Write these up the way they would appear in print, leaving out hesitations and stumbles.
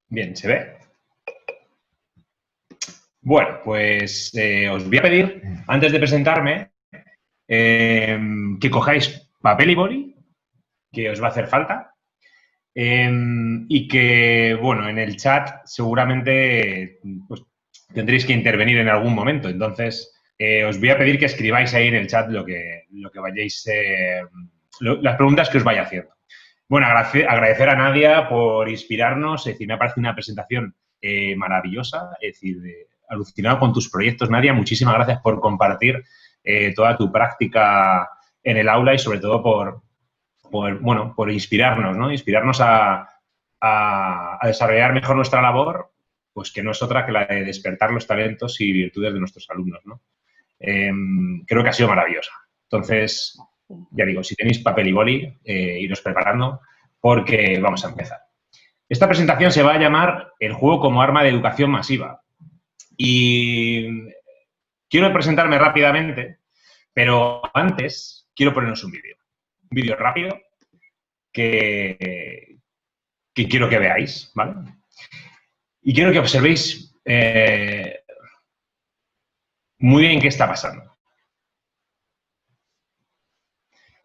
Bien, ¿se ve? Bueno, pues os voy a pedir, antes de presentarme, que cojáis papel y boli, que os va a hacer falta, y que, bueno, en el chat seguramente pues, tendréis que intervenir en algún momento. Entonces, os voy a pedir que escribáis ahí en el chat lo que vayáis, las preguntas que os vaya haciendo. Bueno, agradecer a Nadia por inspirarnos. Es decir, me parece una presentación maravillosa. Es decir, alucinado con tus proyectos, Nadia. Muchísimas gracias por compartir toda tu práctica en el aula y sobre todo por inspirarnos, ¿no? Inspirarnos a desarrollar mejor nuestra labor, pues que no es otra que la de despertar los talentos y virtudes de nuestros alumnos, ¿no? Creo que ha sido maravillosa. Entonces, ya digo, si tenéis papel y boli, iros preparando porque vamos a empezar. Esta presentación se va a llamar El juego como arma de educación masiva. Y quiero presentarme rápidamente, pero antes quiero ponernos un vídeo. Un vídeo rápido que quiero que veáis, ¿vale? Y quiero que observéis muy bien qué está pasando.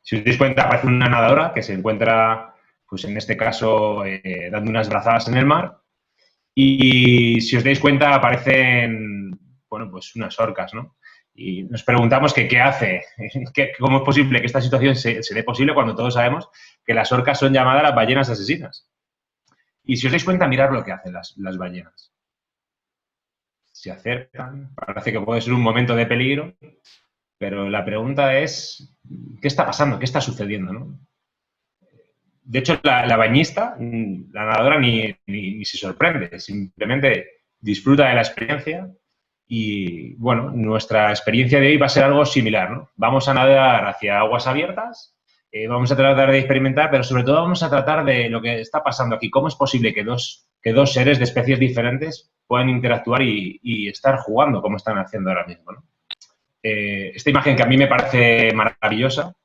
Si os dais cuenta, aparece una nadadora que se encuentra, pues en este caso, dando unas brazadas en el mar. Y si os dais cuenta, aparecen, bueno, pues unas orcas, ¿no? Y nos preguntamos que qué hace, cómo es posible que esta situación se dé posible cuando todos sabemos que las orcas son llamadas las ballenas asesinas. Y si os dais cuenta, mirad lo que hacen las ballenas. Se acercan, parece que puede ser un momento de peligro, pero la pregunta es, ¿qué está pasando? ¿Qué está sucediendo? ¿No? De hecho, la bañista, la nadadora, ni se sorprende, simplemente disfruta de la experiencia y, bueno, nuestra experiencia de hoy va a ser algo similar, ¿no? Vamos a nadar hacia aguas abiertas, vamos a tratar de experimentar, pero sobre todo vamos a tratar de lo que está pasando aquí. ¿Cómo es posible que dos seres de especies diferentes puedan interactuar y estar jugando como están haciendo ahora mismo, ¿no? Esta imagen que a mí me parece maravillosa,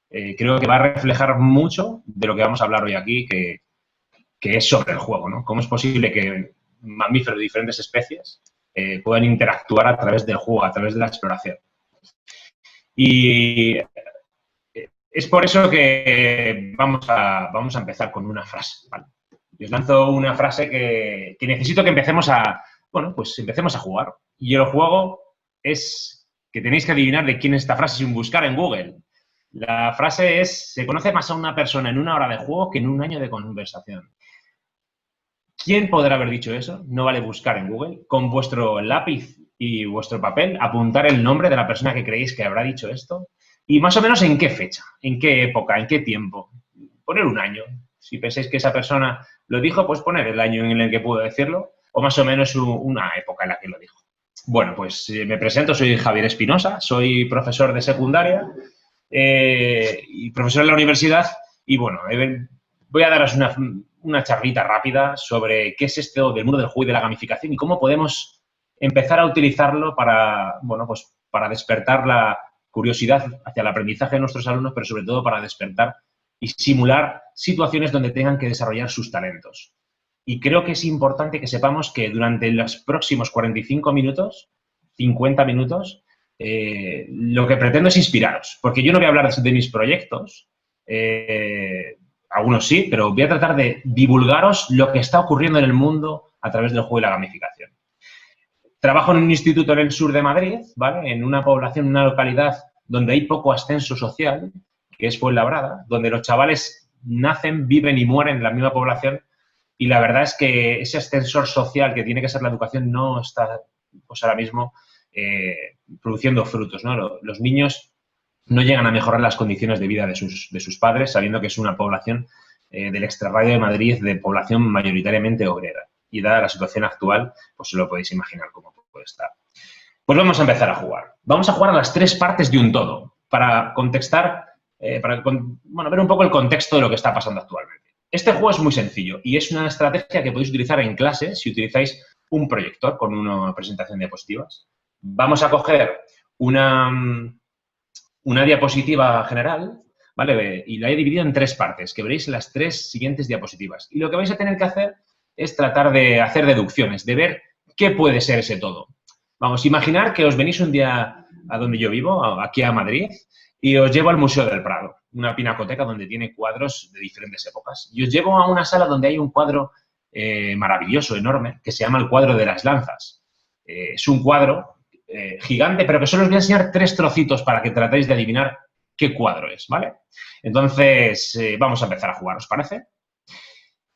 creo que va a reflejar mucho de lo que vamos a hablar hoy aquí, que es sobre el juego, ¿no? ¿Cómo es posible que mamíferos de diferentes especies puedan interactuar a través del juego, a través de la exploración? Y es por eso que vamos a empezar con una frase, ¿vale? Y os lanzo una frase que necesito que empecemos pues empecemos a jugar. Y el juego es que tenéis que adivinar de quién es esta frase sin buscar en Google. La frase es, se conoce más a una persona en una hora de juego que en un año de conversación. ¿Quién podrá haber dicho eso? No vale buscar en Google. Con vuestro lápiz y vuestro papel, apuntar el nombre de la persona que creéis que habrá dicho esto y más o menos en qué fecha, en qué época, en qué tiempo. Poner un año. Si pensáis que esa persona lo dijo, pues poner el año en el que pudo decirlo o más o menos una época en la que lo dijo. Bueno, pues me presento, soy Javier Espinosa, soy profesor de secundaria y profesor en la universidad y, bueno, voy a daros una charlita rápida sobre qué es esto del mundo del juego y de la gamificación y cómo podemos empezar a utilizarlo para, bueno, pues para despertar la curiosidad hacia el aprendizaje de nuestros alumnos, pero sobre todo para despertar y simular situaciones donde tengan que desarrollar sus talentos. Y creo que es importante que sepamos que durante los próximos 45 minutos, 50 minutos, lo que pretendo es inspiraros, porque yo no voy a hablar de mis proyectos, algunos sí, pero voy a tratar de divulgaros lo que está ocurriendo en el mundo a través del juego y la gamificación. Trabajo en un instituto en el sur de Madrid, ¿vale? En una población, en una localidad donde hay poco ascenso social, que es Fuenlabrada, donde los chavales nacen, viven y mueren en la misma población y la verdad es que ese ascensor social que tiene que ser la educación no está, pues ahora mismo, produciendo frutos, ¿no? Los niños no llegan a mejorar las condiciones de vida de sus padres, sabiendo que es una población del extrarradio de Madrid, de población mayoritariamente obrera. Y dada la situación actual, pues se lo podéis imaginar cómo puede estar. Pues vamos a empezar a jugar. Vamos a jugar a las tres partes de un todo, para contextar, ver un poco el contexto de lo que está pasando actualmente. Este juego es muy sencillo y es una estrategia que podéis utilizar en clase si utilizáis un proyector con una presentación de diapositivas. Vamos a coger una diapositiva general, ¿vale? Y la he dividido en tres partes, que veréis las tres siguientes diapositivas. Y lo que vais a tener que hacer es tratar de hacer deducciones, de ver qué puede ser ese todo. Vamos, imaginar que os venís un día a donde yo vivo, aquí a Madrid, y os llevo al Museo del Prado, una pinacoteca donde tiene cuadros de diferentes épocas. Y os llevo a una sala donde hay un cuadro maravilloso, enorme, que se llama el cuadro de las lanzas. Es un cuadro gigante, pero que solo os voy a enseñar 3 trocitos para que tratéis de adivinar qué cuadro es, ¿vale? Entonces, vamos a empezar a jugar, ¿os parece?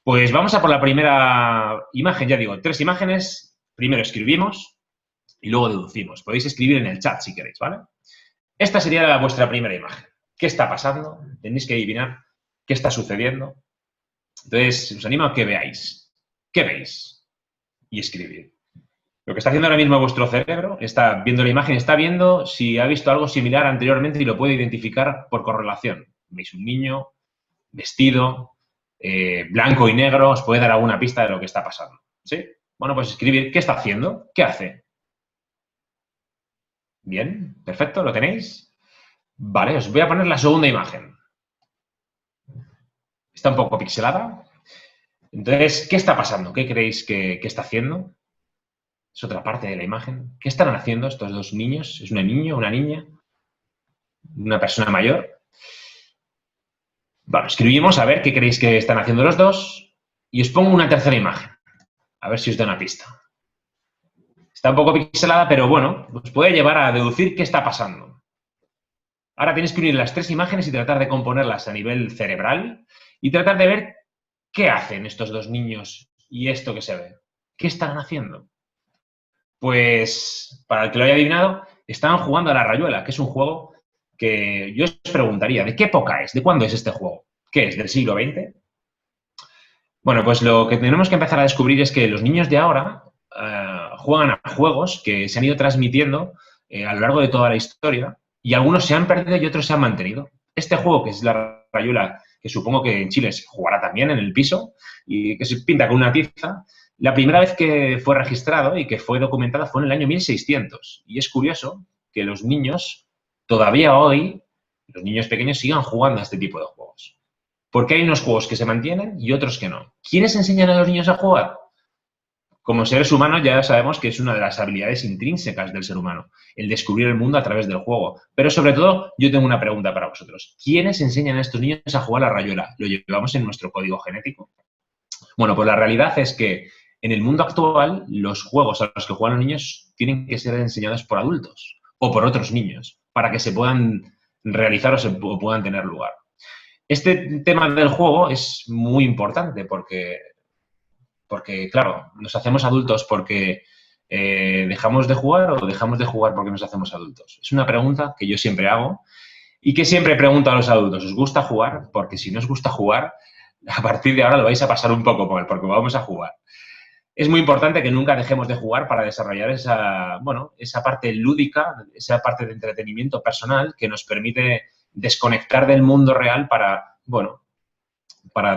Pues vamos a por la primera imagen, ya digo, 3 imágenes. Primero escribimos y luego deducimos. Podéis escribir en el chat si queréis, ¿vale? Esta sería vuestra primera imagen. ¿Qué está pasando? Tenéis que adivinar qué está sucediendo. Entonces, os animo a que veáis. ¿Qué veis? Y escribir. Lo que está haciendo ahora mismo vuestro cerebro, está viendo la imagen, está viendo si ha visto algo similar anteriormente y lo puede identificar por correlación. Veis un niño vestido, blanco y negro, os puede dar alguna pista de lo que está pasando. ¿Sí? Bueno, pues escribir. ¿Qué está haciendo? ¿Qué hace? Bien, perfecto, ¿lo tenéis? Vale, os voy a poner la segunda imagen. Está un poco pixelada. Entonces, ¿qué está pasando? ¿Qué creéis que está haciendo? Es otra parte de la imagen. ¿Qué están haciendo estos 2 niños? ¿Es un niño, una niña? ¿Una persona mayor? Bueno, escribimos a ver qué creéis que están haciendo los 2 y os pongo una tercera imagen. A ver si os da una pista. Está un poco pixelada, pero bueno, os puede llevar a deducir qué está pasando. Ahora tenéis que unir las 3 imágenes y tratar de componerlas a nivel cerebral y tratar de ver qué hacen estos 2 niños y esto que se ve. ¿Qué están haciendo? Pues, para el que lo haya adivinado, estaban jugando a la rayuela, que es un juego que yo os preguntaría, ¿de qué época es? ¿De cuándo es este juego? ¿Qué es? ¿Del siglo XX? Bueno, pues lo que tenemos que empezar a descubrir es que los niños de ahora juegan a juegos que se han ido transmitiendo a lo largo de toda la historia y algunos se han perdido y otros se han mantenido. Este juego, que es la rayuela, que supongo que en Chile se jugará también en el piso y que se pinta con una tiza, la primera vez que fue registrado y que fue documentada fue en el año 1600. Y es curioso que los niños, todavía hoy, los niños pequeños sigan jugando a este tipo de juegos. Porque hay unos juegos que se mantienen y otros que no. ¿Quiénes enseñan a los niños a jugar? Como seres humanos ya sabemos que es una de las habilidades intrínsecas del ser humano, el descubrir el mundo a través del juego. Pero sobre todo, yo tengo una pregunta para vosotros. ¿Quiénes enseñan a estos niños a jugar a la rayuela? ¿Lo llevamos en nuestro código genético? Bueno, pues la realidad es que en el mundo actual los juegos a los que juegan los niños tienen que ser enseñados por adultos o por otros niños para que se puedan realizar o puedan tener lugar. Este tema del juego es muy importante porque, claro, nos hacemos adultos porque dejamos de jugar o dejamos de jugar porque nos hacemos adultos. Es una pregunta que yo siempre hago y que siempre pregunto a los adultos. ¿Os gusta jugar? Porque si no os gusta jugar, a partir de ahora lo vais a pasar un poco mal porque vamos a jugar. Es muy importante que nunca dejemos de jugar para desarrollar esa parte lúdica, esa parte de entretenimiento personal que nos permite desconectar del mundo real para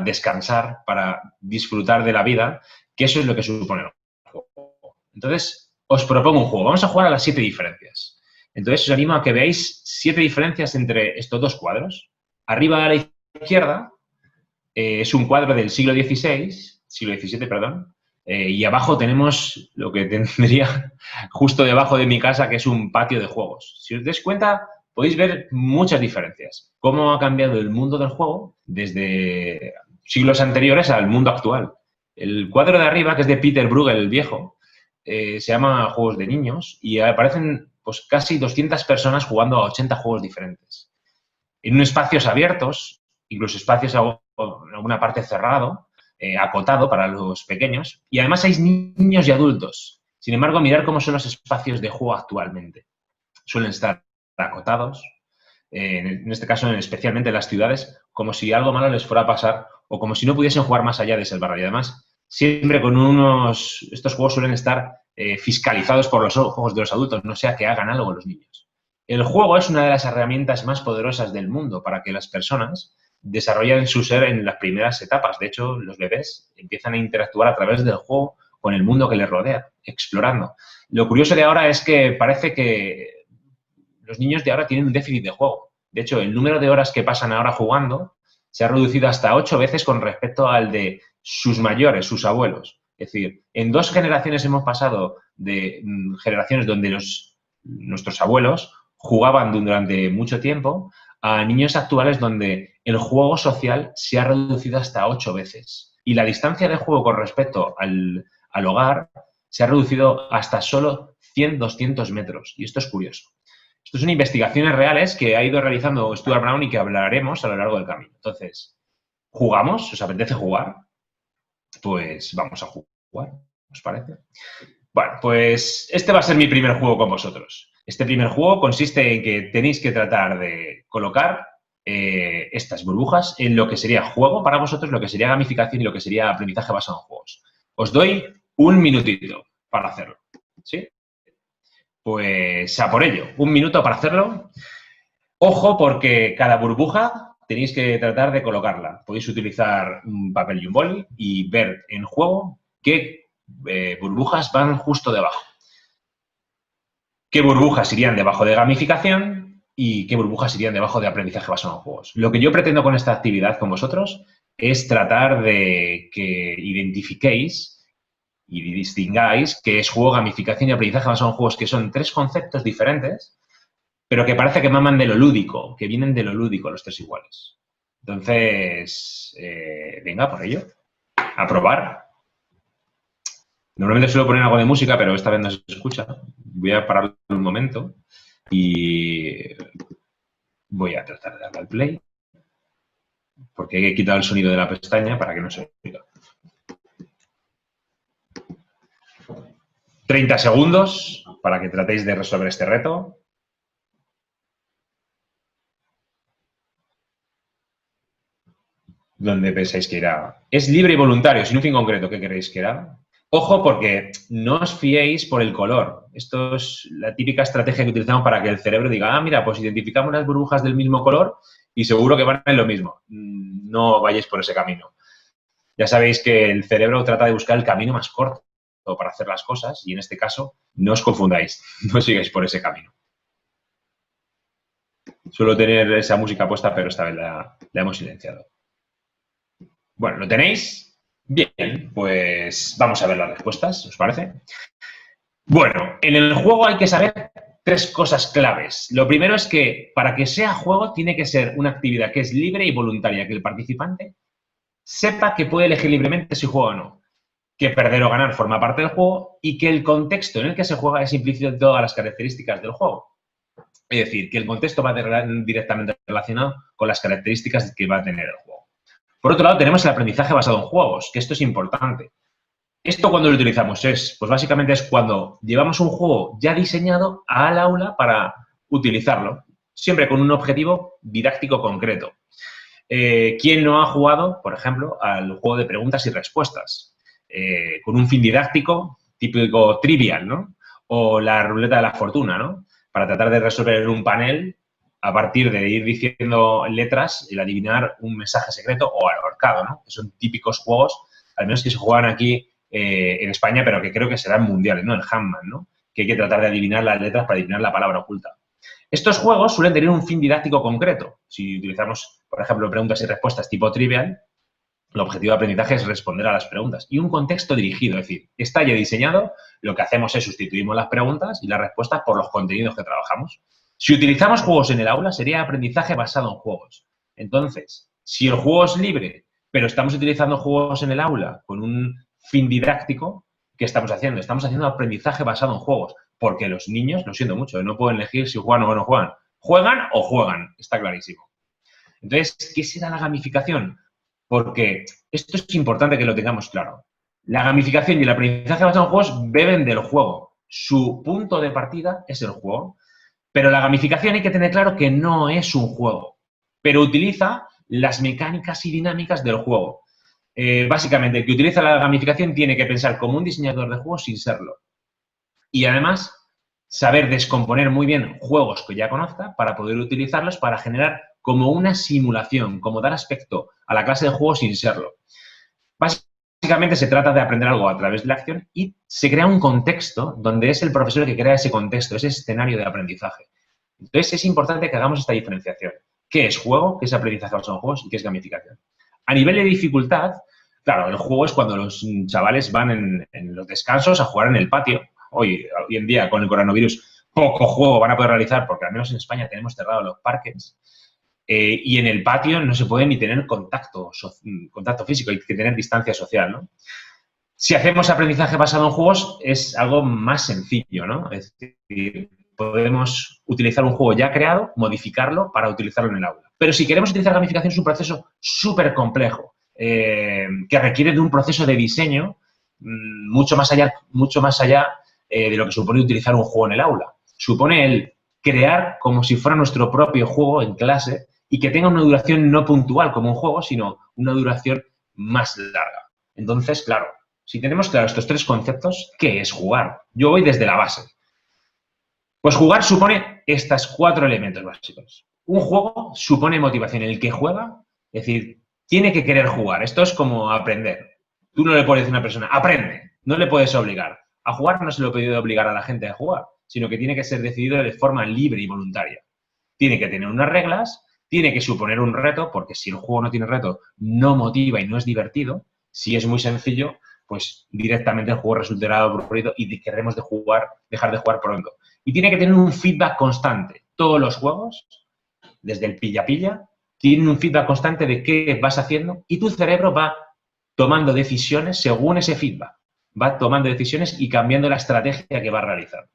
descansar, para disfrutar de la vida, que eso es lo que supone el juego. Entonces, os propongo un juego. Vamos a jugar a las 7 diferencias. Entonces, os animo a que veáis 7 diferencias entre estos 2 cuadros. Arriba a la izquierda es un cuadro del siglo XVII, perdón, y abajo tenemos lo que tendría justo debajo de mi casa, que es un patio de juegos. Si os dais cuenta, podéis ver muchas diferencias. Cómo ha cambiado el mundo del juego desde siglos anteriores al mundo actual. El cuadro de arriba, que es de Peter Bruegel el viejo, se llama Juegos de Niños y aparecen pues, casi 200 personas jugando a 80 juegos diferentes. En espacios abiertos, incluso espacios en alguna parte cerrado, acotado para los pequeños. Y además hay niños y adultos. Sin embargo, mirar cómo son los espacios de juego actualmente. Suelen estar acotados, en este caso especialmente en las ciudades, como si algo malo les fuera a pasar o como si no pudiesen jugar más allá de ese barrio. Y además, siempre con estos juegos suelen estar fiscalizados por los ojos de los adultos, no sea que hagan algo los niños. El juego es una de las herramientas más poderosas del mundo para que las personas desarrollen su ser en las primeras etapas. De hecho, los bebés empiezan a interactuar a través del juego con el mundo que les rodea, explorando. Lo curioso de ahora es que parece que los niños de ahora tienen un déficit de juego. De hecho, el número de horas que pasan ahora jugando se ha reducido hasta 8 veces con respecto al de sus mayores, sus abuelos. Es decir, en 2 generaciones hemos pasado de generaciones donde nuestros abuelos jugaban durante mucho tiempo a niños actuales donde el juego social se ha reducido hasta 8 veces. Y la distancia de juego con respecto al hogar se ha reducido hasta solo 100, 200 metros. Y esto es curioso. Esto son investigaciones reales que ha ido realizando Stuart Brown y que hablaremos a lo largo del camino. Entonces, ¿jugamos? ¿Os apetece jugar? Pues vamos a jugar, ¿os parece? Bueno, pues este va a ser mi primer juego con vosotros. Este primer juego consiste en que tenéis que tratar de colocar estas burbujas en lo que sería juego para vosotros, lo que sería gamificación y lo que sería aprendizaje basado en juegos. Os doy un minutito para hacerlo, ¿sí? Pues a por ello, un minuto para hacerlo. Ojo, porque cada burbuja tenéis que tratar de colocarla. Podéis utilizar un papel y un boli y ver en juego qué burbujas van justo debajo. ¿Qué burbujas irían debajo de gamificación y qué burbujas irían debajo de aprendizaje basado en juegos? Lo que yo pretendo con esta actividad con vosotros es tratar de que identifiquéis y distingáis qué es juego, gamificación y aprendizaje basado en juegos, que son 3 conceptos diferentes, pero que parece que maman de lo lúdico, que vienen de lo lúdico los 3 iguales. Entonces, venga, por ello, a probar. Normalmente suelo poner algo de música, pero esta vez no se escucha. Voy a parar un momento y voy a tratar de darle al play, porque he quitado el sonido de la pestaña para que no se oiga. 30 segundos para que tratéis de resolver este reto. ¿Dónde pensáis que irá? Es libre y voluntario, sin un fin concreto. ¿Qué queréis que irá? Ojo, porque no os fiéis por el color. Esto es la típica estrategia que utilizamos para que el cerebro diga, ah, mira, pues identificamos las burbujas del mismo color y seguro que van en lo mismo. No vayáis por ese camino. Ya sabéis que el cerebro trata de buscar el camino más corto para hacer las cosas y en este caso no os confundáis, no sigáis por ese camino. Suelo tener esa música puesta, pero esta vez la hemos silenciado. Bueno, ¿lo tenéis? Bien, pues vamos a ver las respuestas, ¿os parece? Bueno, en el juego hay que saber 3 cosas claves. Lo primero es que para que sea juego tiene que ser una actividad que es libre y voluntaria, que el participante sepa que puede elegir libremente si juega o no, que perder o ganar forma parte del juego y que el contexto en el que se juega es implícito en todas las características del juego. Es decir, que el contexto va directamente relacionado con las características que va a tener el juego. Por otro lado, tenemos el aprendizaje basado en juegos, que esto es importante. ¿Esto cuando lo utilizamos? Pues básicamente es cuando llevamos un juego ya diseñado al aula para utilizarlo, siempre con un objetivo didáctico concreto. ¿Quién no ha jugado, por ejemplo, al juego de preguntas y respuestas? Con un fin didáctico, típico trivial, ¿no? O la ruleta de la fortuna, ¿no? Para tratar de resolver un panel a partir de ir diciendo letras, el adivinar un mensaje secreto o al ahorcado, ¿no? Que son típicos juegos, al menos que se juegan aquí en España, pero que creo que serán mundiales, ¿no? El Handman, ¿no? Que hay que tratar de adivinar las letras para adivinar la palabra oculta. Estos juegos suelen tener un fin didáctico concreto. Si utilizamos, por ejemplo, preguntas y respuestas tipo trivial, el objetivo de aprendizaje es responder a las preguntas y un contexto dirigido, es decir, está ya diseñado, lo que hacemos es sustituimos las preguntas y las respuestas por los contenidos que trabajamos. Si utilizamos juegos en el aula, sería aprendizaje basado en juegos. Entonces, si el juego es libre, pero estamos utilizando juegos en el aula con un fin didáctico, ¿qué estamos haciendo? Estamos haciendo aprendizaje basado en juegos, porque los niños, lo siento mucho, no pueden elegir si juegan o no juegan. Juegan o juegan, está clarísimo. Entonces, ¿qué será la gamificación? Porque esto es importante que lo tengamos claro. La gamificación y el aprendizaje basado en juegos beben del juego. Su punto de partida es el juego. Pero la gamificación hay que tener claro que no es un juego, pero utiliza las mecánicas y dinámicas del juego. Básicamente, el que utiliza la gamificación tiene que pensar como un diseñador de juegos sin serlo. Y además, saber descomponer muy bien juegos que ya conozca para poder utilizarlos para generar como una simulación, como dar aspecto a la clase de juego sin serlo. Básicamente se trata de aprender algo a través de la acción y se crea un contexto donde es el profesor el que crea ese contexto, ese escenario de aprendizaje. Entonces es importante que hagamos esta diferenciación. ¿Qué es juego? ¿Qué es aprendizaje basado en juegos? ¿Y qué es gamificación? A nivel de dificultad, Claro, el juego es cuando los chavales van en los descansos a jugar en el patio. Hoy en día, con el coronavirus, poco juego van a poder realizar, porque al menos en España tenemos cerrados los parques. Y en el patio no se puede ni tener contacto físico, hay que tener distancia social, ¿no? Si hacemos aprendizaje basado en juegos, es algo más sencillo, ¿no? Es decir, podemos utilizar un juego ya creado, modificarlo para utilizarlo en el aula. Pero si queremos utilizar gamificación, es un proceso súper complejo, que requiere de un proceso de diseño mucho más allá de lo que supone utilizar un juego en el aula. Supone el crear como si fuera nuestro propio juego en clase y que tenga una duración no puntual como un juego, sino una duración más larga. Entonces, claro, si tenemos claros estos tres conceptos, ¿qué es jugar? Yo voy desde la base. Pues jugar supone estos 4 elementos básicos. Un juego supone motivación. El que juega, es decir, tiene que querer jugar. Esto es como aprender. Tú no le puedes decir a una persona, aprende. No le puedes obligar. A jugar no se lo puede obligar a la gente a jugar, sino que tiene que ser decidido de forma libre y voluntaria. Tiene que tener unas reglas, tiene que suponer un reto, porque si el juego no tiene reto, no motiva y no es divertido. Si es muy sencillo, pues directamente el juego resultará aburrido y querremos dejar de jugar pronto. Y tiene que tener un feedback constante. Todos los juegos, desde el pilla-pilla, tienen un feedback constante de qué vas haciendo y tu cerebro va tomando decisiones según ese feedback. Va tomando decisiones y cambiando la estrategia que va a realizar.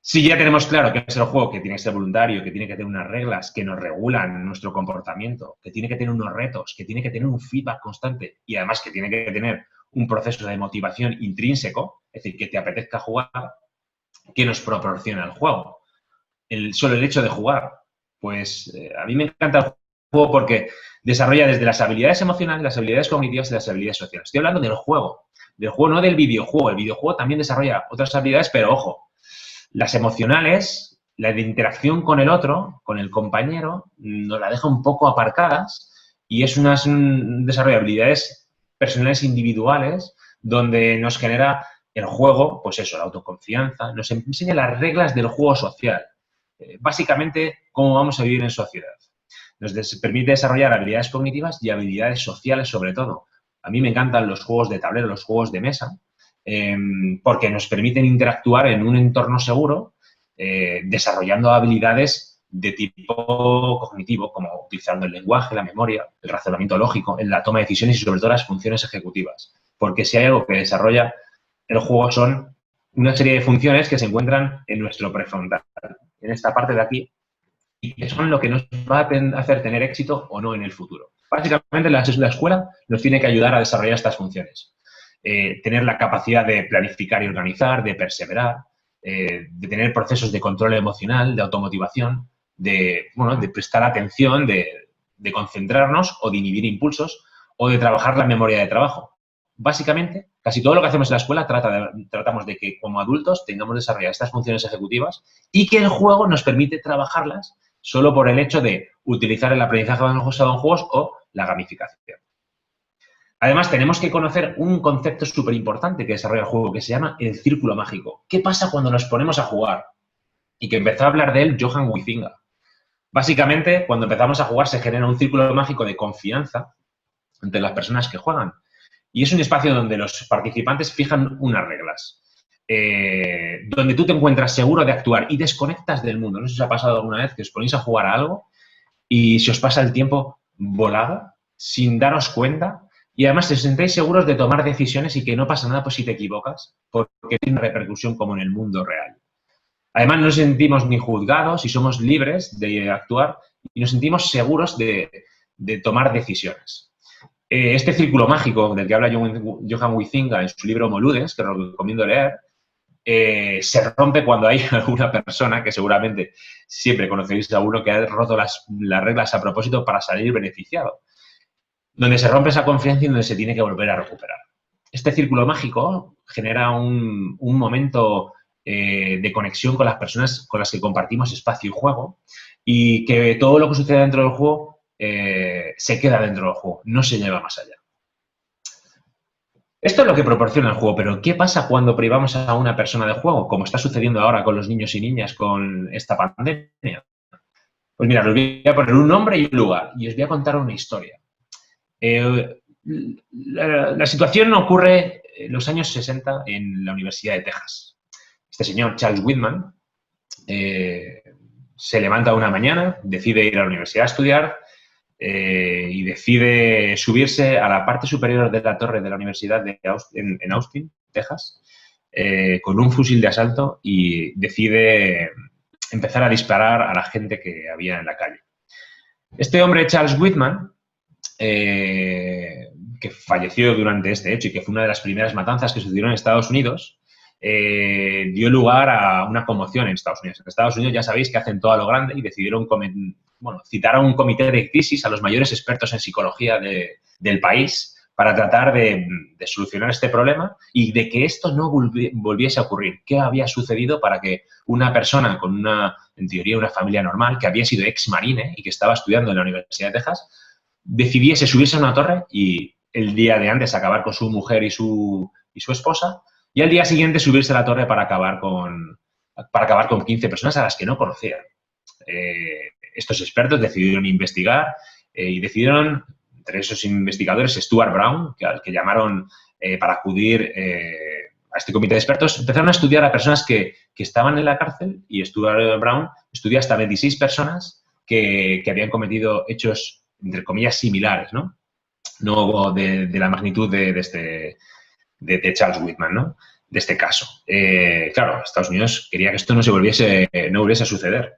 Si ya tenemos claro que es el juego, que tiene que ser voluntario, que tiene que tener unas reglas que nos regulan nuestro comportamiento, que tiene que tener unos retos, que tiene que tener un feedback constante y además que tiene que tener un proceso de motivación intrínseco, es decir, que te apetezca jugar, ¿qué nos proporciona el juego? Solo el hecho de jugar. Pues a mí me encanta el juego porque desarrolla desde las habilidades emocionales, las habilidades cognitivas y las habilidades sociales. Estoy hablando del juego, no del videojuego. El videojuego también desarrolla otras habilidades, pero ojo, las emocionales, la de interacción con el otro, con el compañero, nos la deja un poco aparcadas y es un desarrollo de habilidades personales individuales donde nos genera el juego, pues eso, la autoconfianza, nos enseña las reglas del juego social. Básicamente, cómo vamos a vivir en sociedad. Nos permite desarrollar habilidades cognitivas y habilidades sociales sobre todo. A mí me encantan los juegos de tablero, los juegos de mesa, porque nos permiten interactuar en un entorno seguro, desarrollando habilidades de tipo cognitivo, como utilizando el lenguaje, la memoria, el razonamiento lógico, en la toma de decisiones y sobre todo las funciones ejecutivas. Porque si hay algo que desarrolla el juego son una serie de funciones que se encuentran en nuestro prefrontal, en esta parte de aquí, y que son lo que nos va a hacer tener éxito o no en el futuro. Básicamente, la escuela nos tiene que ayudar a desarrollar estas funciones. Tener la capacidad de planificar y organizar, de perseverar, de tener procesos de control emocional, de automotivación, de prestar atención, de concentrarnos o de inhibir impulsos o de trabajar la memoria de trabajo. Básicamente, casi todo lo que hacemos en la escuela tratamos de que como adultos tengamos desarrolladas estas funciones ejecutivas y que el juego nos permite trabajarlas solo por el hecho de utilizar el aprendizaje basado en juegos o la gamificación. Además, tenemos que conocer un concepto súper importante que desarrolla el juego, que se llama el círculo mágico. ¿Qué pasa cuando nos ponemos a jugar? Y que empezó a hablar de él Johan Huizinga. Básicamente, cuando empezamos a jugar se genera un círculo mágico de confianza entre las personas que juegan. Y es un espacio donde los participantes fijan unas reglas. Donde tú te encuentras seguro de actuar y desconectas del mundo. No sé si os ha pasado alguna vez que os ponéis a jugar a algo y se os pasa el tiempo volado, sin daros cuenta, y además os sentéis seguros de tomar decisiones y que no pasa nada pues si te equivocas, porque tiene una repercusión como en el mundo real. Además, no nos sentimos ni juzgados y somos libres de actuar y nos sentimos seguros de tomar decisiones. Este círculo mágico del que habla Johan Huizinga en su libro Homo Ludens, que os recomiendo leer, se rompe cuando hay alguna persona, que seguramente siempre conoceréis a uno que ha roto las reglas a propósito para salir beneficiado, donde se rompe esa confianza y donde se tiene que volver a recuperar. Este círculo mágico genera un momento de conexión con las personas con las que compartimos espacio y juego y que todo lo que sucede dentro del juego se queda dentro del juego, no se lleva más allá. Esto es lo que proporciona el juego, pero ¿qué pasa cuando privamos a una persona de juego? Como está sucediendo ahora con los niños y niñas con esta pandemia. Pues mira, os voy a poner un nombre y un lugar y os voy a contar una historia. La situación ocurre en los años 60 en la Universidad de Texas. Este señor, Charles Whitman, se levanta una mañana, decide ir a la universidad a estudiar y decide subirse a la parte superior de la torre de la Universidad en Austin, Texas, con un fusil de asalto y decide empezar a disparar a la gente que había en la calle. Este hombre, Charles Whitman, que falleció durante este hecho y que fue una de las primeras matanzas que sucedieron en Estados Unidos, dio lugar a una conmoción en Estados Unidos. En Estados Unidos ya sabéis que hacen todo a lo grande y decidieron citar a un comité de crisis, a los mayores expertos en psicología del país, para tratar de solucionar este problema y de que esto no volviese a ocurrir. ¿Qué había sucedido para que una persona con en teoría, una familia normal, que había sido ex marine y que estaba estudiando en la Universidad de Texas, decidiese subirse a una torre y el día de antes acabar con su mujer y su esposa, y al día siguiente subirse a la torre para acabar con 15 personas a las que no conocían? Estos expertos decidieron investigar y decidieron, entre esos investigadores, Stuart Brown, al que llamaron para acudir a este comité de expertos, empezaron a estudiar a personas que estaban en la cárcel, y Stuart Brown estudió hasta 26 personas que habían cometido hechos, entre comillas, similares, ¿no? No de la magnitud de Charles Whitman, ¿no? De este caso. Claro, Estados Unidos quería que esto no volviese a suceder.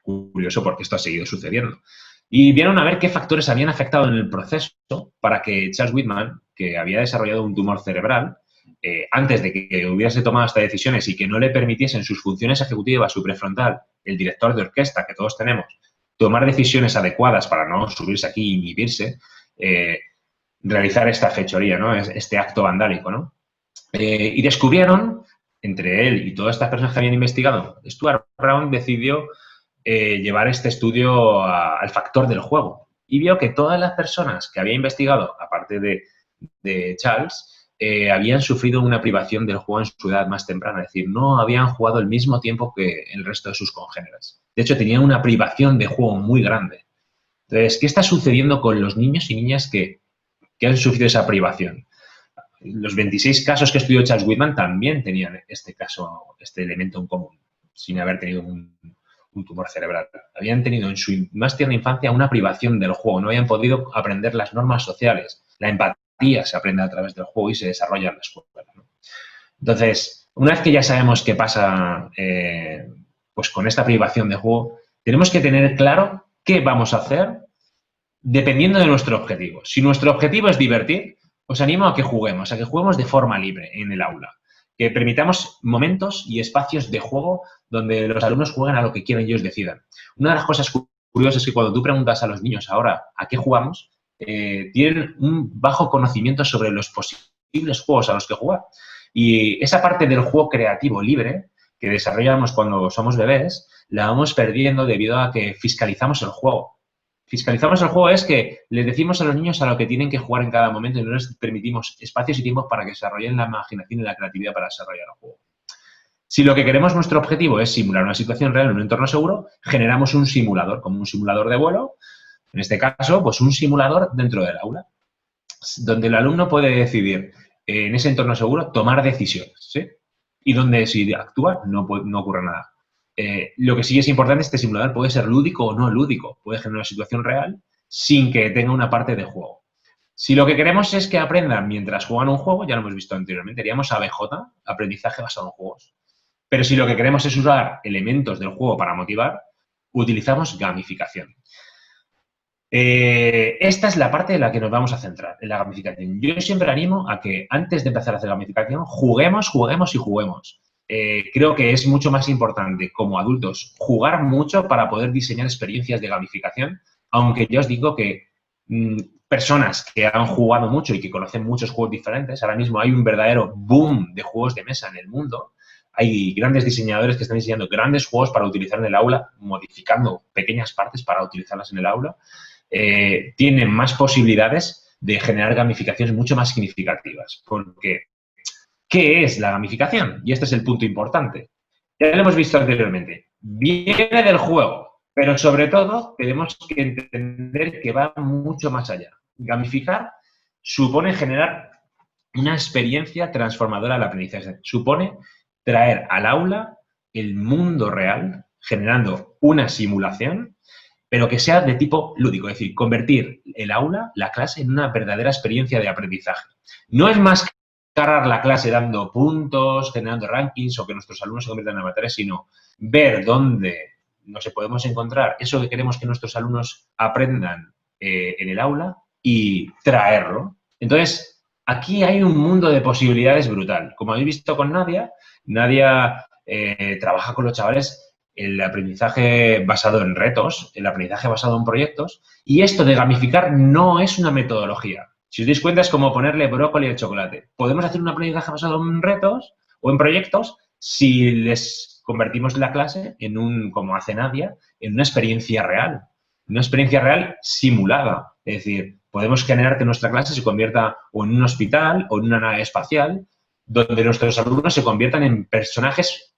Curioso, porque esto ha seguido sucediendo. Y vieron a ver qué factores habían afectado en el proceso para que Charles Whitman, que había desarrollado un tumor cerebral, antes de que hubiese tomado estas decisiones y que no le permitiesen sus funciones ejecutivas, su prefrontal, el director de orquesta que todos tenemos, tomar decisiones adecuadas para no subirse aquí e inhibirse, realizar esta fechoría, ¿no? Este acto vandálico, ¿no? Y descubrieron, entre él y todas estas personas que habían investigado, Stuart Brown decidió llevar este estudio al factor del juego y vio que todas las personas que había investigado, aparte de Charles, habían sufrido una privación del juego en su edad más temprana, es decir, no habían jugado el mismo tiempo que el resto de sus congéneres. De hecho, tenían una privación de juego muy grande. Entonces, ¿qué está sucediendo con los niños y niñas que han sufrido esa privación? Los 26 casos que estudió Charles Whitman también tenían este elemento en común, sin haber tenido un tumor cerebral. Habían tenido en su más tierna infancia una privación del juego, no habían podido aprender las normas sociales. La empatía se aprende a través del juego y se desarrolla en la escuela, ¿no? Entonces, una vez que ya sabemos qué pasa pues con esta privación de juego, tenemos que tener claro qué vamos a hacer dependiendo de nuestro objetivo. Si nuestro objetivo es divertir, os animo a que juguemos de forma libre en el aula, que permitamos momentos y espacios de juego donde los alumnos jueguen a lo que quieran y ellos decidan. Una de las cosas curiosas es que cuando tú preguntas a los niños ahora a qué jugamos, tienen un bajo conocimiento sobre los posibles juegos a los que jugar. Y esa parte del juego creativo libre que desarrollamos cuando somos bebés, la vamos perdiendo debido a que fiscalizamos el juego. Fiscalizamos el juego es que les decimos a los niños a lo que tienen que jugar en cada momento y no les permitimos espacios y tiempos para que desarrollen la imaginación y la creatividad para desarrollar el juego. Si lo que queremos, nuestro objetivo es simular una situación real en un entorno seguro, generamos un simulador, como un simulador de vuelo, en este caso, pues un simulador dentro del aula, donde el alumno puede decidir en ese entorno seguro tomar decisiones, ¿sí? Y donde si actúa no ocurre nada. Lo que sí es importante, este simulador puede ser lúdico o no lúdico, puede generar una situación real sin que tenga una parte de juego. Si lo que queremos es que aprendan mientras juegan un juego, ya lo hemos visto anteriormente, haríamos ABJ, aprendizaje basado en juegos. Pero si lo que queremos es usar elementos del juego para motivar, utilizamos gamificación. Esta es la parte en la que nos vamos a centrar, en la gamificación. Yo siempre animo a que antes de empezar a hacer gamificación, juguemos y juguemos. Creo que es mucho más importante como adultos jugar mucho para poder diseñar experiencias de gamificación, aunque yo os digo que personas que han jugado mucho y que conocen muchos juegos diferentes, ahora mismo hay un verdadero boom de juegos de mesa en el mundo. Hay grandes diseñadores que están diseñando grandes juegos para utilizar en el aula, modificando pequeñas partes para utilizarlas en el aula. Tienen más posibilidades de generar gamificaciones mucho más significativas. Porque, ¿qué es la gamificación? Y este es el punto importante. Ya lo hemos visto anteriormente. Viene del juego, pero sobre todo tenemos que entender que va mucho más allá. Gamificar supone generar una experiencia transformadora del aprendizaje. Supone traer al aula el mundo real, generando una simulación, pero que sea de tipo lúdico, es decir, convertir el aula, la clase, en una verdadera experiencia de aprendizaje. No es más cargar la clase dando puntos, generando rankings o que nuestros alumnos se conviertan en avatares, sino ver dónde nos podemos encontrar eso que queremos que nuestros alumnos aprendan en el aula y traerlo. Entonces, aquí hay un mundo de posibilidades brutal. Como habéis visto con Nadia, Nadia trabaja con los chavales el aprendizaje basado en retos, el aprendizaje basado en proyectos, y esto de gamificar no es una metodología. Si os dais cuenta, es como ponerle brócoli al chocolate. Podemos hacer un aprendizaje basado en retos o en proyectos si les convertimos la clase en un, como hace Nadia, en una experiencia real simulada. Es decir, podemos generar que nuestra clase se convierta o en un hospital o en una nave espacial, donde nuestros alumnos se conviertan en personajes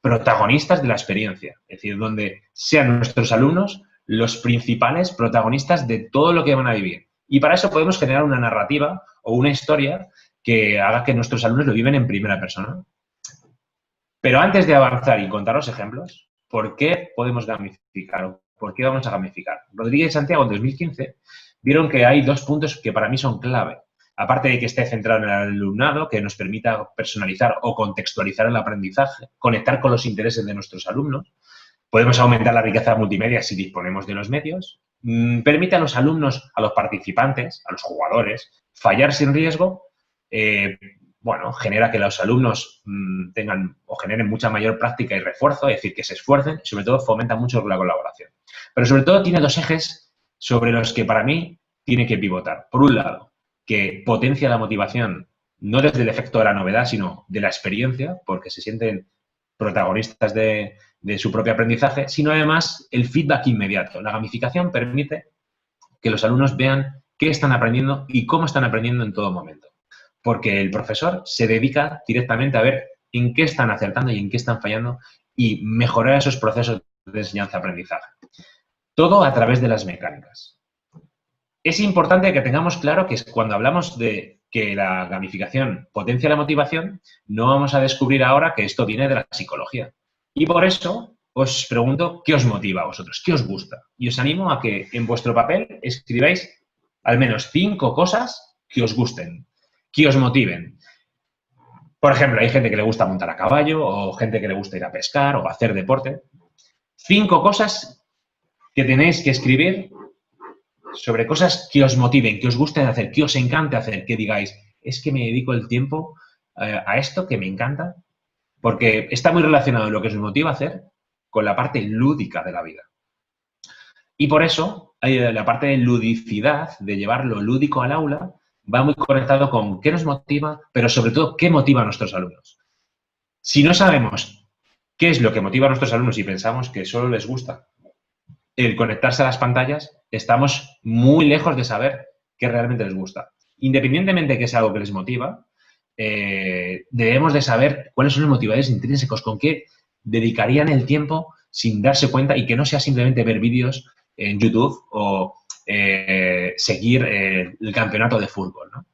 protagonistas de la experiencia. Es decir, donde sean nuestros alumnos los principales protagonistas de todo lo que van a vivir. Y para eso podemos generar una narrativa o una historia que haga que nuestros alumnos lo viven en primera persona. Pero antes de avanzar y contar los ejemplos, ¿por qué podemos gamificar o por qué vamos a gamificar? Rodríguez y Santiago en 2015 vieron que hay dos puntos que para mí son clave. Aparte de que esté centrado en el alumnado, que nos permita personalizar o contextualizar el aprendizaje, conectar con los intereses de nuestros alumnos, podemos aumentar la riqueza multimedia si disponemos de los medios, permite a los alumnos, a los participantes, a los jugadores, fallar sin riesgo, genera que los alumnos tengan o generen mucha mayor práctica y refuerzo, es decir, que se esfuercen y sobre todo fomenta mucho la colaboración. Pero sobre todo tiene dos ejes sobre los que para mí tiene que pivotar. Por un lado, que potencia la motivación, no desde el efecto de la novedad, sino de la experiencia, porque se sienten protagonistas de su propio aprendizaje, sino además el feedback inmediato. La gamificación permite que los alumnos vean qué están aprendiendo y cómo están aprendiendo en todo momento. Porque el profesor se dedica directamente a ver en qué están acertando y en qué están fallando y mejorar esos procesos de enseñanza-aprendizaje. Todo a través de las mecánicas. Es importante que tengamos claro que cuando hablamos de que la gamificación potencia la motivación, no vamos a descubrir ahora que esto viene de la psicología. Y por eso os pregunto qué os motiva a vosotros, qué os gusta. Y os animo a que en vuestro papel escribáis al menos 5 cosas que os gusten, que os motiven. Por ejemplo, hay gente que le gusta montar a caballo o gente que le gusta ir a pescar o hacer deporte. 5 cosas que tenéis que escribir sobre cosas que os motiven, que os gusten hacer, que os encante hacer, que digáis, es que me dedico el tiempo a esto que me encanta, porque está muy relacionado lo que os motiva a hacer con la parte lúdica de la vida. Y por eso, la parte de ludicidad, de llevar lo lúdico al aula, va muy conectado con qué nos motiva, pero sobre todo qué motiva a nuestros alumnos. Si no sabemos qué es lo que motiva a nuestros alumnos y pensamos que solo les gusta el conectarse a las pantallas, estamos muy lejos de saber qué realmente les gusta. Independientemente de que sea algo que les motiva, debemos de saber cuáles son los motivadores intrínsecos, con qué dedicarían el tiempo sin darse cuenta y que no sea simplemente ver vídeos en YouTube o seguir el campeonato de fútbol, ¿no?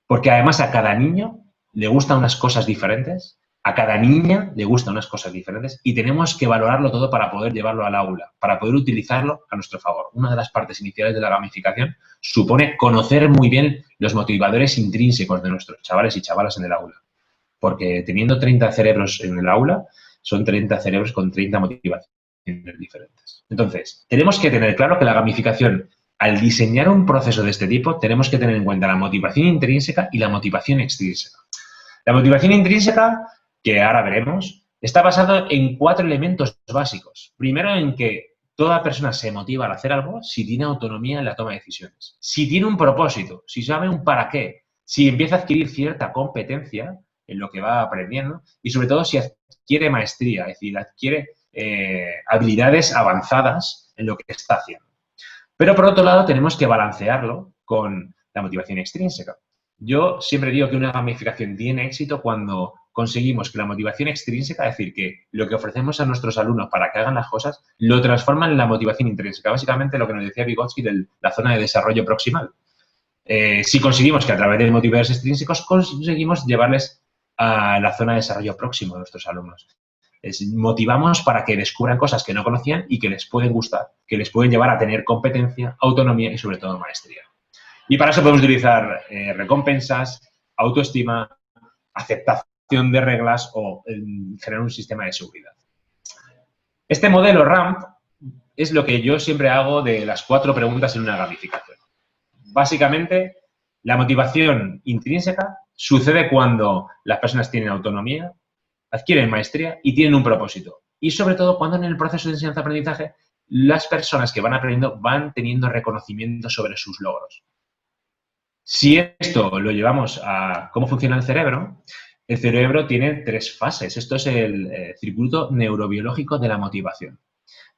Porque además a cada niño le gustan unas cosas diferentes, a cada niña le gustan unas cosas diferentes y tenemos que valorarlo todo para poder llevarlo al aula, para poder utilizarlo a nuestro favor. Una de las partes iniciales de la gamificación supone conocer muy bien los motivadores intrínsecos de nuestros chavales y chavalas en el aula. Porque teniendo 30 cerebros en el aula, son 30 cerebros con 30 motivaciones diferentes. Entonces, tenemos que tener claro que la gamificación, al diseñar un proceso de este tipo, tenemos que tener en cuenta la motivación intrínseca y la motivación extrínseca. La motivación intrínseca, que ahora veremos, está basado en 4 elementos básicos. Primero, en que toda persona se motiva al hacer algo si tiene autonomía en la toma de decisiones. Si tiene un propósito, si sabe un para qué, si empieza a adquirir cierta competencia en lo que va aprendiendo y, sobre todo, si adquiere maestría, es decir, adquiere habilidades avanzadas en lo que está haciendo. Pero, por otro lado, tenemos que balancearlo con la motivación extrínseca. Yo siempre digo que una gamificación tiene éxito cuando conseguimos que la motivación extrínseca, es decir, que lo que ofrecemos a nuestros alumnos para que hagan las cosas, lo transforman en la motivación intrínseca. Básicamente lo que nos decía Vygotsky de la zona de desarrollo proximal. Si conseguimos que a través de motivadores extrínsecos conseguimos llevarles a la zona de desarrollo próximo de nuestros alumnos. Les motivamos para que descubran cosas que no conocían y que les pueden gustar, que les pueden llevar a tener competencia, autonomía y, sobre todo, maestría. Y para eso podemos utilizar recompensas, autoestima, aceptación de reglas o generar un sistema de seguridad. Este modelo RAMP es lo que yo siempre hago de las 4 preguntas en una gamificación. Básicamente, la motivación intrínseca sucede cuando las personas tienen autonomía, adquieren maestría y tienen un propósito. Y sobre todo cuando en el proceso de enseñanza-aprendizaje las personas que van aprendiendo van teniendo reconocimiento sobre sus logros. Si esto lo llevamos a cómo funciona el cerebro tiene 3 fases. Esto es el circuito neurobiológico de la motivación.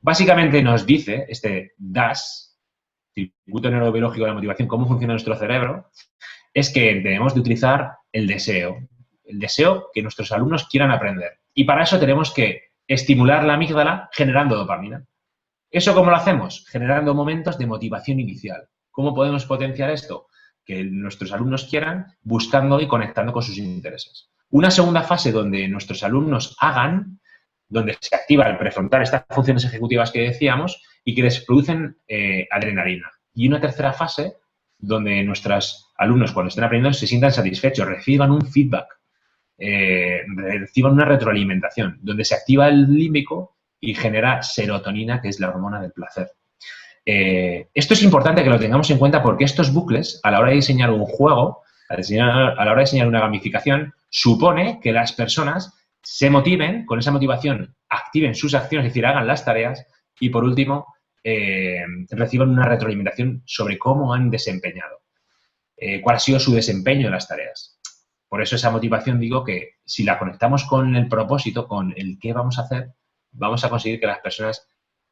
Básicamente nos dice este DAS, circuito neurobiológico de la motivación, cómo funciona nuestro cerebro, es que debemos de utilizar el deseo que nuestros alumnos quieran aprender. Y para eso tenemos que estimular la amígdala generando dopamina. ¿Eso cómo lo hacemos? Generando momentos de motivación inicial. ¿Cómo podemos potenciar esto? Que nuestros alumnos quieran, buscando y conectando con sus intereses. Una segunda fase donde nuestros alumnos hagan, donde se activa el prefrontal, estas funciones ejecutivas que decíamos, y que les producen adrenalina. Y una tercera fase donde nuestros alumnos, cuando estén aprendiendo, se sientan satisfechos, reciban un feedback, reciban una retroalimentación, donde se activa el límbico y genera serotonina, que es la hormona del placer. Esto es importante que lo tengamos en cuenta porque estos bucles, a la hora de diseñar un juego, a la hora de diseñar una gamificación, supone que las personas se motiven, con esa motivación activen sus acciones, es decir, hagan las tareas y, por último, reciban una retroalimentación sobre cómo han desempeñado, cuál ha sido su desempeño en las tareas. Por eso esa motivación, digo que si la conectamos con el propósito, con el qué vamos a hacer, vamos a conseguir que las personas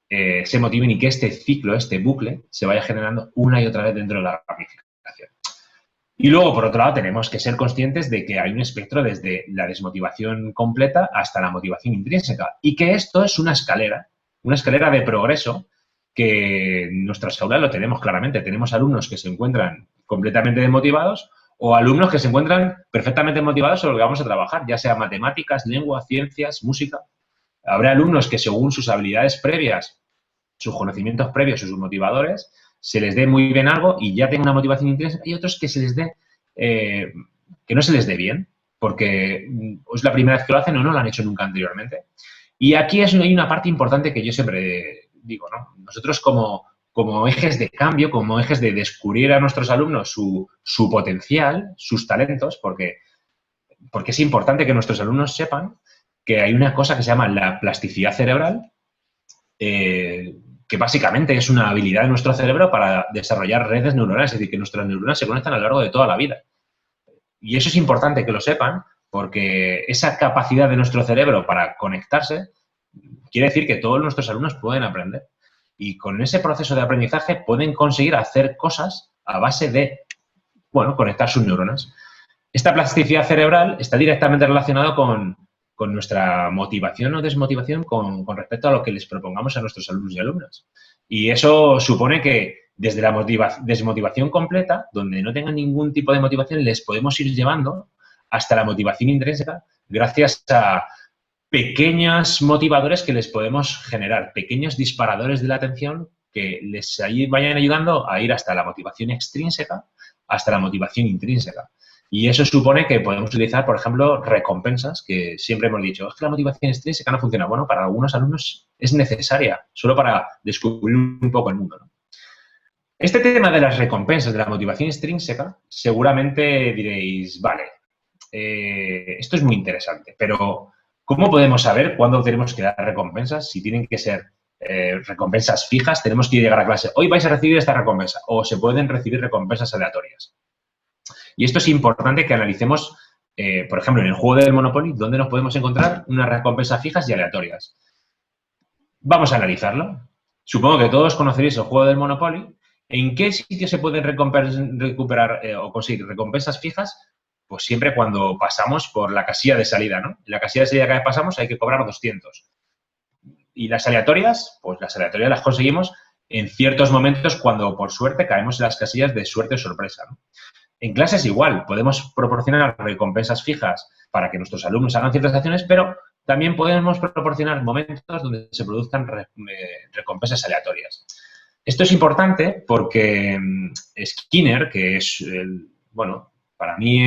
se motiven y que este ciclo, este bucle, se vaya generando una y otra vez dentro de la gamificación. Y luego, por otro lado, tenemos que ser conscientes de que hay un espectro desde la desmotivación completa hasta la motivación intrínseca y que esto es una escalera de progreso que en nuestras aulas lo tenemos claramente. Tenemos alumnos que se encuentran completamente desmotivados o alumnos que se encuentran perfectamente motivados sobre lo que vamos a trabajar, ya sea matemáticas, lengua, ciencias, música. Habrá alumnos que según sus habilidades previas, sus conocimientos previos, sus motivadores, se les dé muy bien algo y ya tengan una motivación intrínseca y otros que se les dé, que no se les dé bien, porque es la primera vez que lo hacen o no lo han hecho nunca anteriormente. Y aquí hay una parte importante que yo siempre digo, ¿no? Nosotros como ejes de cambio, como ejes de descubrir a nuestros alumnos su potencial, sus talentos, porque es importante que nuestros alumnos sepan que hay una cosa que se llama la plasticidad cerebral, que básicamente es una habilidad de nuestro cerebro para desarrollar redes neuronales, es decir, que nuestras neuronas se conectan a lo largo de toda la vida. Y eso es importante que lo sepan, porque esa capacidad de nuestro cerebro para conectarse quiere decir que todos nuestros alumnos pueden aprender. Y con ese proceso de aprendizaje pueden conseguir hacer cosas a base de, bueno, conectar sus neuronas. Esta plasticidad cerebral está directamente relacionada con nuestra motivación o desmotivación con respecto a lo que les propongamos a nuestros alumnos y alumnas. Y eso supone que desde la desmotivación completa, donde no tengan ningún tipo de motivación, les podemos ir llevando hasta la motivación intrínseca gracias a pequeños motivadores que les podemos generar, pequeños disparadores de la atención que les vayan ayudando a ir hasta la motivación extrínseca, hasta la motivación intrínseca. Y eso supone que podemos utilizar, por ejemplo, recompensas, que siempre hemos dicho, es que la motivación extrínseca no funciona. Bueno, para algunos alumnos es necesaria, solo para descubrir un poco el mundo, ¿no? Este tema de las recompensas, de la motivación extrínseca, seguramente diréis, vale, esto es muy interesante, pero ¿cómo podemos saber cuándo tenemos que dar recompensas? Si tienen que ser recompensas fijas, tenemos que llegar a clase, hoy vais a recibir esta recompensa, o se pueden recibir recompensas aleatorias. Y esto es importante que analicemos, por ejemplo, en el juego del Monopoly, ¿dónde nos podemos encontrar unas recompensas fijas y aleatorias? Vamos a analizarlo. Supongo que todos conoceréis el juego del Monopoly. ¿En qué sitio se pueden recuperar o conseguir recompensas fijas? Pues siempre cuando pasamos por la casilla de salida, ¿no? En la casilla de salida que pasamos hay que cobrar 200. Y las aleatorias, pues las aleatorias las conseguimos en ciertos momentos cuando, por suerte, caemos en las casillas de suerte o sorpresa, ¿no? En clase es igual, podemos proporcionar recompensas fijas para que nuestros alumnos hagan ciertas acciones, pero también podemos proporcionar momentos donde se produzcan recompensas aleatorias. Esto es importante porque Skinner, que es, bueno, para mí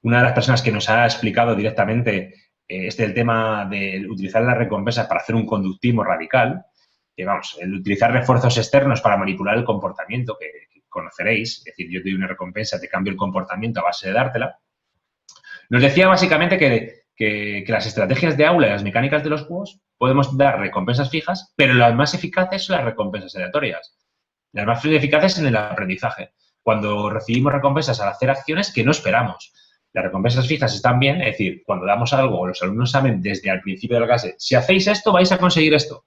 una de las personas que nos ha explicado directamente el tema de utilizar las recompensas para hacer un conductismo radical, que vamos, el utilizar refuerzos externos para manipular el comportamiento, que conoceréis, es decir, yo te doy una recompensa, te cambio el comportamiento a base de dártela, nos decía básicamente que las estrategias de aula y las mecánicas de los juegos podemos dar recompensas fijas, pero las más eficaces son las recompensas aleatorias. Las más eficaces en el aprendizaje, cuando recibimos recompensas al hacer acciones que no esperamos. Las recompensas fijas están bien, es decir, cuando damos algo o los alumnos saben desde el principio de la clase, si hacéis esto, vais a conseguir esto.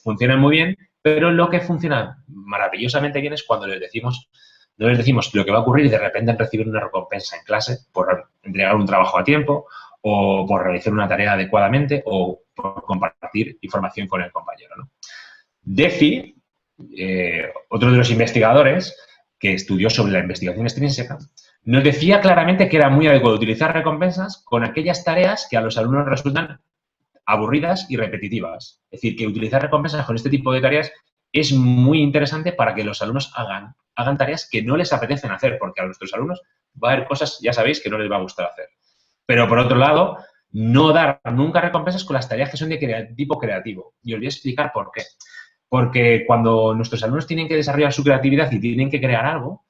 Funcionan muy bien, pero lo que funciona maravillosamente bien es cuando les decimos, no les decimos lo que va a ocurrir y de repente recibir una recompensa en clase por entregar un trabajo a tiempo o por realizar una tarea adecuadamente o por compartir información con el compañero, ¿no? Defi, otro de los investigadores que estudió sobre la investigación extrínseca, nos decía claramente que era muy adecuado utilizar recompensas con aquellas tareas que a los alumnos resultan aburridas y repetitivas. Es decir, que utilizar recompensas con este tipo de tareas es muy interesante para que los alumnos hagan tareas que no les apetecen hacer, porque a nuestros alumnos va a haber cosas, ya sabéis, que no les va a gustar hacer. Pero, por otro lado, no dar nunca recompensas con las tareas que son de tipo creativo. Y os voy a explicar por qué. Porque cuando nuestros alumnos tienen que desarrollar su creatividad y tienen que crear algo,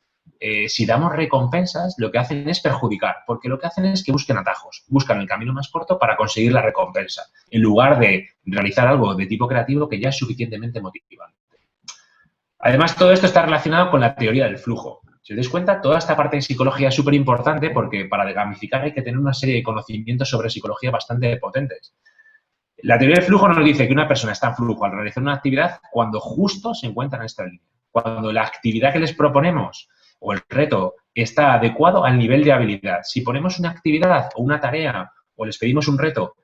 si damos recompensas, lo que hacen es perjudicar, porque lo que hacen es que busquen atajos, buscan el camino más corto para conseguir la recompensa, en lugar de realizar algo de tipo creativo que ya es suficientemente motivante. Además, todo esto está relacionado con la teoría del flujo. Si os dais cuenta, toda esta parte de psicología es súper importante porque para gamificar hay que tener una serie de conocimientos sobre psicología bastante potentes. La teoría del flujo nos dice que una persona está en flujo al realizar una actividad cuando justo se encuentra en esta línea. Cuando la actividad que les proponemos o el reto está adecuado al nivel de habilidad. Si ponemos una actividad o una tarea o les pedimos un reto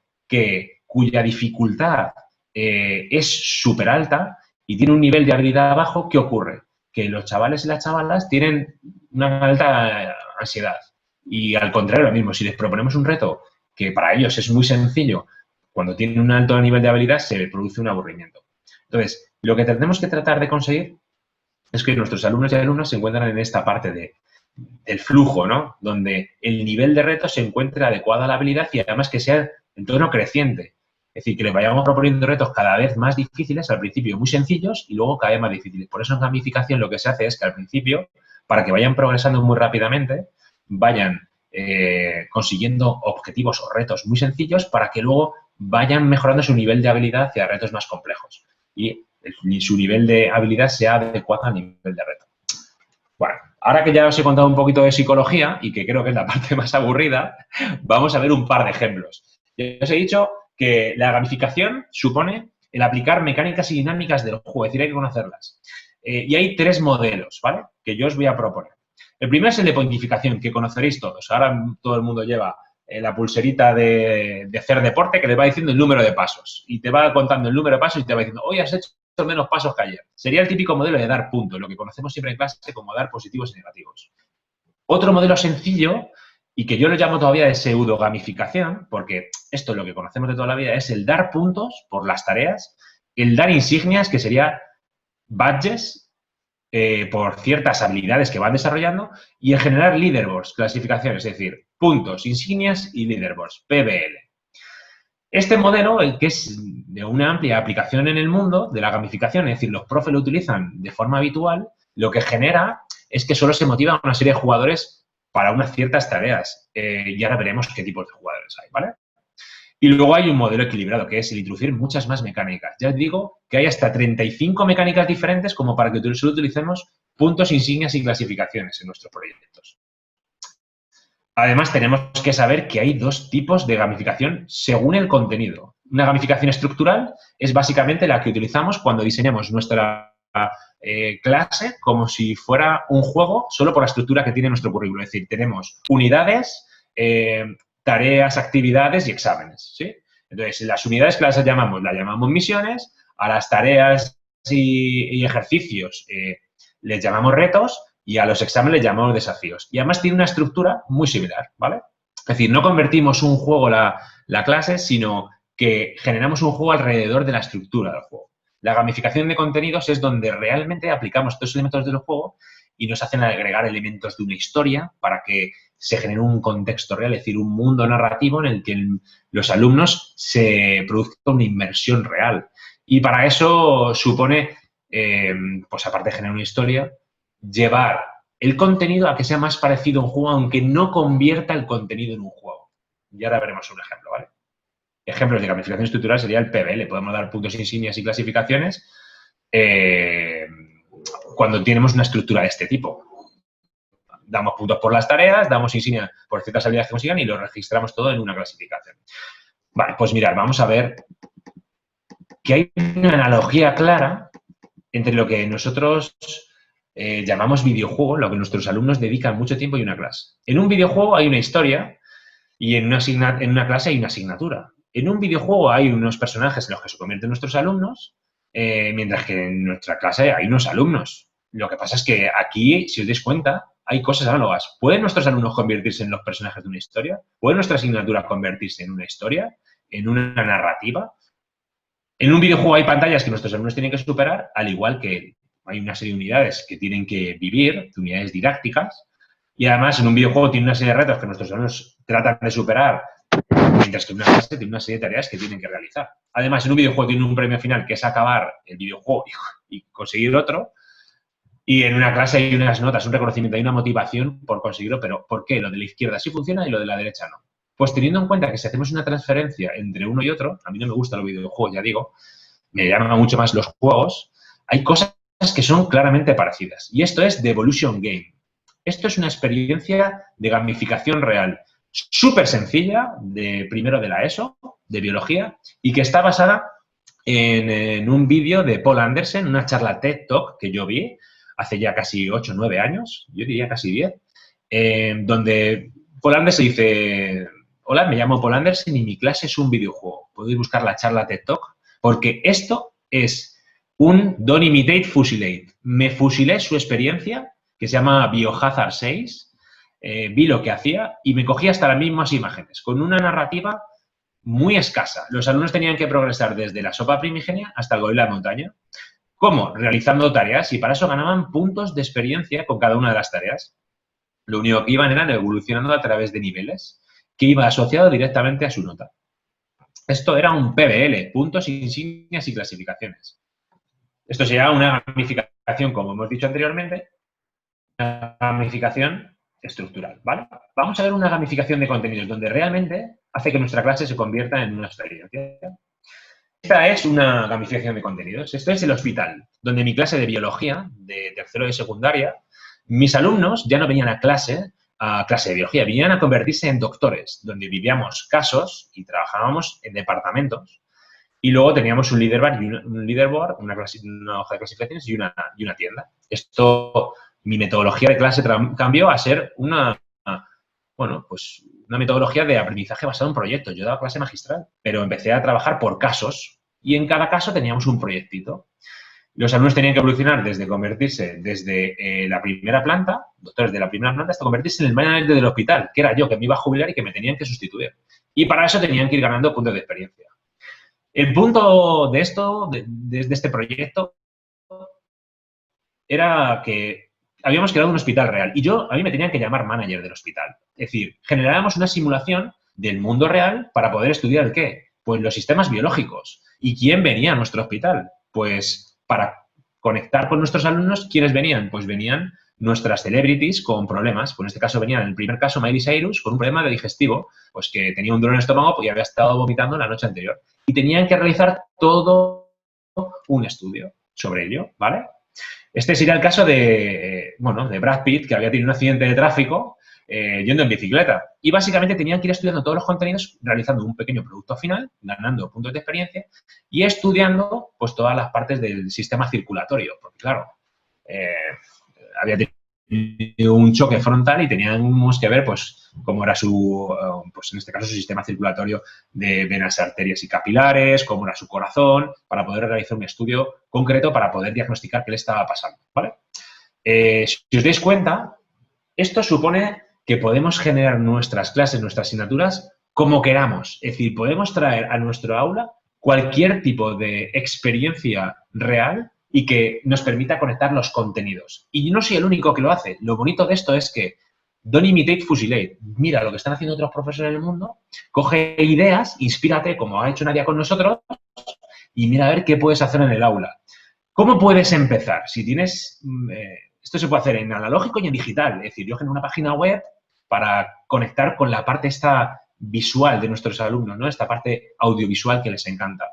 cuya dificultad es súper alta y tiene un nivel de habilidad bajo, ¿qué ocurre? Que los chavales y las chavalas tienen una alta ansiedad. Y al contrario, lo mismo, si les proponemos un reto que para ellos es muy sencillo, cuando tienen un alto nivel de habilidad se produce un aburrimiento. Entonces, lo que tenemos que tratar de conseguir es que nuestros alumnos y alumnas se encuentran en esta parte del flujo, ¿no? Donde el nivel de reto se encuentre adecuado a la habilidad y además que sea en tono creciente. Es decir, que les vayamos proponiendo retos cada vez más difíciles, al principio muy sencillos y luego cada vez más difíciles. Por eso en gamificación lo que se hace es que al principio, para que vayan progresando muy rápidamente, vayan consiguiendo objetivos o retos muy sencillos para que luego vayan mejorando su nivel de habilidad hacia retos más complejos. Y su nivel de habilidad sea adecuado al nivel de reto. Bueno, ahora que ya os he contado un poquito de psicología y que creo que es la parte más aburrida, vamos a ver un par de ejemplos. Ya os he dicho que la gamificación supone el aplicar mecánicas y dinámicas del juego, es decir, hay que conocerlas. Y hay 3 modelos, ¿vale?, que yo os voy a proponer. El primero es el de pontificación, que conoceréis todos. Ahora todo el mundo lleva la pulserita de hacer deporte que le va diciendo el número de pasos. Y te va contando el número de pasos y te va diciendo, hoy has hecho menos pasos que ayer. Sería el típico modelo de dar puntos, lo que conocemos siempre en clase como dar positivos y negativos. Otro modelo sencillo, y que yo lo llamo todavía de pseudo-gamificación, porque esto es lo que conocemos de toda la vida, es el dar puntos por las tareas, el dar insignias, que sería badges, por ciertas habilidades que van desarrollando, y el generar leaderboards, clasificaciones, es decir, puntos, insignias y leaderboards, PBL. Este modelo, el que es de una amplia aplicación en el mundo de la gamificación, es decir, los profes lo utilizan de forma habitual, lo que genera es que solo se motiva a una serie de jugadores para unas ciertas tareas. Y ahora veremos qué tipos de jugadores hay, ¿vale? Y luego hay un modelo equilibrado, que es el introducir muchas más mecánicas. Ya os digo que hay hasta 35 mecánicas diferentes como para que solo utilicemos puntos, insignias y clasificaciones en nuestros proyectos. Además, tenemos que saber que hay 2 tipos de gamificación según el contenido. Una gamificación estructural es básicamente la que utilizamos cuando diseñamos nuestra clase como si fuera un juego solo por la estructura que tiene nuestro currículo. Es decir, tenemos unidades, tareas, actividades y exámenes, ¿sí? Entonces, las unidades que las llamamos misiones, a las tareas y ejercicios les llamamos retos y a los exámenes les llamamos desafíos. Y además tiene una estructura muy similar, ¿vale? Es decir, no convertimos un juego la clase, sino que generamos un juego alrededor de la estructura del juego. La gamificación de contenidos es donde realmente aplicamos todos los elementos del juego y nos hacen agregar elementos de una historia para que se genere un contexto real, es decir, un mundo narrativo en el que los alumnos se produzca una inmersión real. Y para eso supone, pues aparte de generar una historia, llevar el contenido a que sea más parecido a un juego, aunque no convierta el contenido en un juego. Y ahora veremos un ejemplo, ¿vale? Ejemplos de gamificación estructural sería el PBL. Podemos dar puntos insignias y clasificaciones cuando tenemos una estructura de este tipo. Damos puntos por las tareas, damos insignia por ciertas habilidades que consigan y lo registramos todo en una clasificación. Vale, pues mirad, vamos a ver que hay una analogía clara entre lo que nosotros llamamos videojuego, lo que nuestros alumnos dedican mucho tiempo y una clase. En un videojuego hay una historia y en una clase hay una asignatura. En un videojuego hay unos personajes en los que se convierten nuestros alumnos, mientras que en nuestra clase hay unos alumnos. Lo que pasa es que aquí, si os dais cuenta, hay cosas análogas. ¿Pueden nuestros alumnos convertirse en los personajes de una historia? ¿Puede nuestra asignatura convertirse en una historia? ¿En una narrativa? En un videojuego hay pantallas que nuestros alumnos tienen que superar, al igual que hay una serie de unidades que tienen que vivir, unidades didácticas, y además en un videojuego tiene una serie de retos que nuestros alumnos tratan de superar, mientras que en una clase tiene una serie de tareas que tienen que realizar. Además, en un videojuego tiene un premio final que es acabar el videojuego y conseguir otro, y en una clase hay unas notas, un reconocimiento, hay una motivación por conseguirlo, pero ¿por qué? Lo de la izquierda sí funciona y lo de la derecha no. Pues teniendo en cuenta que si hacemos una transferencia entre uno y otro, a mí no me gustan los videojuegos, ya digo, me llaman mucho más los juegos, hay cosas que son claramente parecidas. Y esto es Devolution Game. Esto es una experiencia de gamificación real, súper sencilla, de primero de la ESO, de biología, y que está basada en un vídeo de Paul Anderson, una charla TED Talk que yo vi hace ya casi 8 o 9 años, yo diría casi 10, donde Paul Anderson dice: hola, me llamo Paul Anderson y mi clase es un videojuego. Podéis buscar la charla TED Talk, porque esto es un Don't Imitate, Fusilate. Me fusilé su experiencia, que se llama Biohazard 6, vi lo que hacía y me cogí hasta las mismas imágenes, con una narrativa muy escasa. Los alumnos tenían que progresar desde la sopa primigenia hasta el gorila de montaña. ¿Cómo? Realizando tareas, y para eso ganaban puntos de experiencia con cada una de las tareas. Lo único que iban era evolucionando a través de niveles, que iba asociado directamente a su nota. Esto era un PBL, puntos, insignias y clasificaciones. Esto sería una gamificación, como hemos dicho anteriormente, una gamificación estructural, ¿vale? Vamos a ver una gamificación de contenidos donde realmente hace que nuestra clase se convierta en una experiencia. Esta es una gamificación de contenidos. Esto es el hospital, donde mi clase de biología, de tercero de secundaria, mis alumnos ya no venían a clase de biología, venían a convertirse en doctores, donde vivíamos casos y trabajábamos en departamentos. Y luego teníamos un leaderboard, una hoja de clasificaciones y una tienda. Esto, mi metodología de clase cambió a ser una metodología de aprendizaje basada en proyectos. Yo daba clase magistral, pero empecé a trabajar por casos y en cada caso teníamos un proyectito. Los alumnos tenían que evolucionar desde convertirse desde la primera planta, doctores de la primera planta, hasta convertirse en el manager del hospital, que era yo, que me iba a jubilar y que me tenían que sustituir. Y para eso tenían que ir ganando puntos de experiencia. El punto de esto, de este proyecto, era que habíamos creado un hospital real y a mí me tenían que llamar manager del hospital. Es decir, generábamos una simulación del mundo real para poder estudiar ¿el qué? Pues los sistemas biológicos. ¿Y quién venía a nuestro hospital? Pues para conectar con nuestros alumnos, ¿quiénes venían? Pues venían nuestras celebrities con problemas. Pues en este caso venían, en el primer caso, Miley Cyrus con un problema de digestivo, pues que tenía un dolor en el estómago y había estado vomitando la noche anterior. Y tenían que realizar todo un estudio sobre ello, ¿vale? Este sería el caso de Brad Pitt, que había tenido un accidente de tráfico yendo en bicicleta. Y básicamente tenían que ir estudiando todos los contenidos, realizando un pequeño producto final, ganando puntos de experiencia y estudiando pues todas las partes del sistema circulatorio. Porque claro, había tenido un choque frontal y teníamos que ver, pues, cómo era su, pues en este caso, su sistema circulatorio de venas, arterias y capilares, cómo era su corazón, para poder realizar un estudio concreto para poder diagnosticar qué le estaba pasando, ¿vale? Si os dais cuenta, esto supone que podemos generar nuestras clases, nuestras asignaturas, como queramos. Es decir, podemos traer a nuestro aula cualquier tipo de experiencia real y que nos permita conectar los contenidos. Y yo no soy el único que lo hace. Lo bonito de esto es que don't imitate, fusilate. Mira lo que están haciendo otros profesores en el mundo, coge ideas, inspírate, como ha hecho Nadia con nosotros, y mira a ver qué puedes hacer en el aula. ¿Cómo puedes empezar? Si tienes... esto se puede hacer en analógico y en digital. Es decir, yo genero una página web para conectar con la parte esta visual de nuestros alumnos, ¿no? Esta parte audiovisual que les encanta.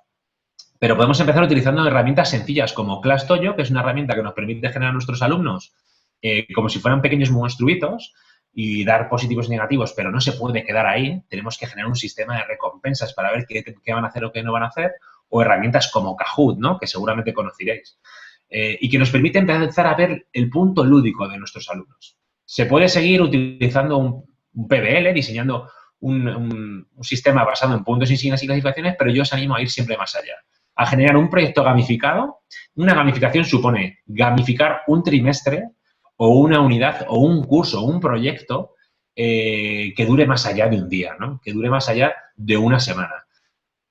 Pero podemos empezar utilizando herramientas sencillas como ClassDojo, que es una herramienta que nos permite generar a nuestros alumnos como si fueran pequeños monstruitos y dar positivos y negativos, pero no se puede quedar ahí. Tenemos que generar un sistema de recompensas para ver qué van a hacer o qué no van a hacer, o herramientas como Kahoot, ¿no? Que seguramente conoceréis. Y que nos permite empezar a ver el punto lúdico de nuestros alumnos. Se puede seguir utilizando un PBL, diseñando un sistema basado en puntos, insignias y clasificaciones, pero yo os animo a ir siempre más allá. A generar un proyecto gamificado. Una gamificación supone gamificar un trimestre o una unidad o un curso o un proyecto que dure más allá de un día, ¿no? Que dure más allá de una semana.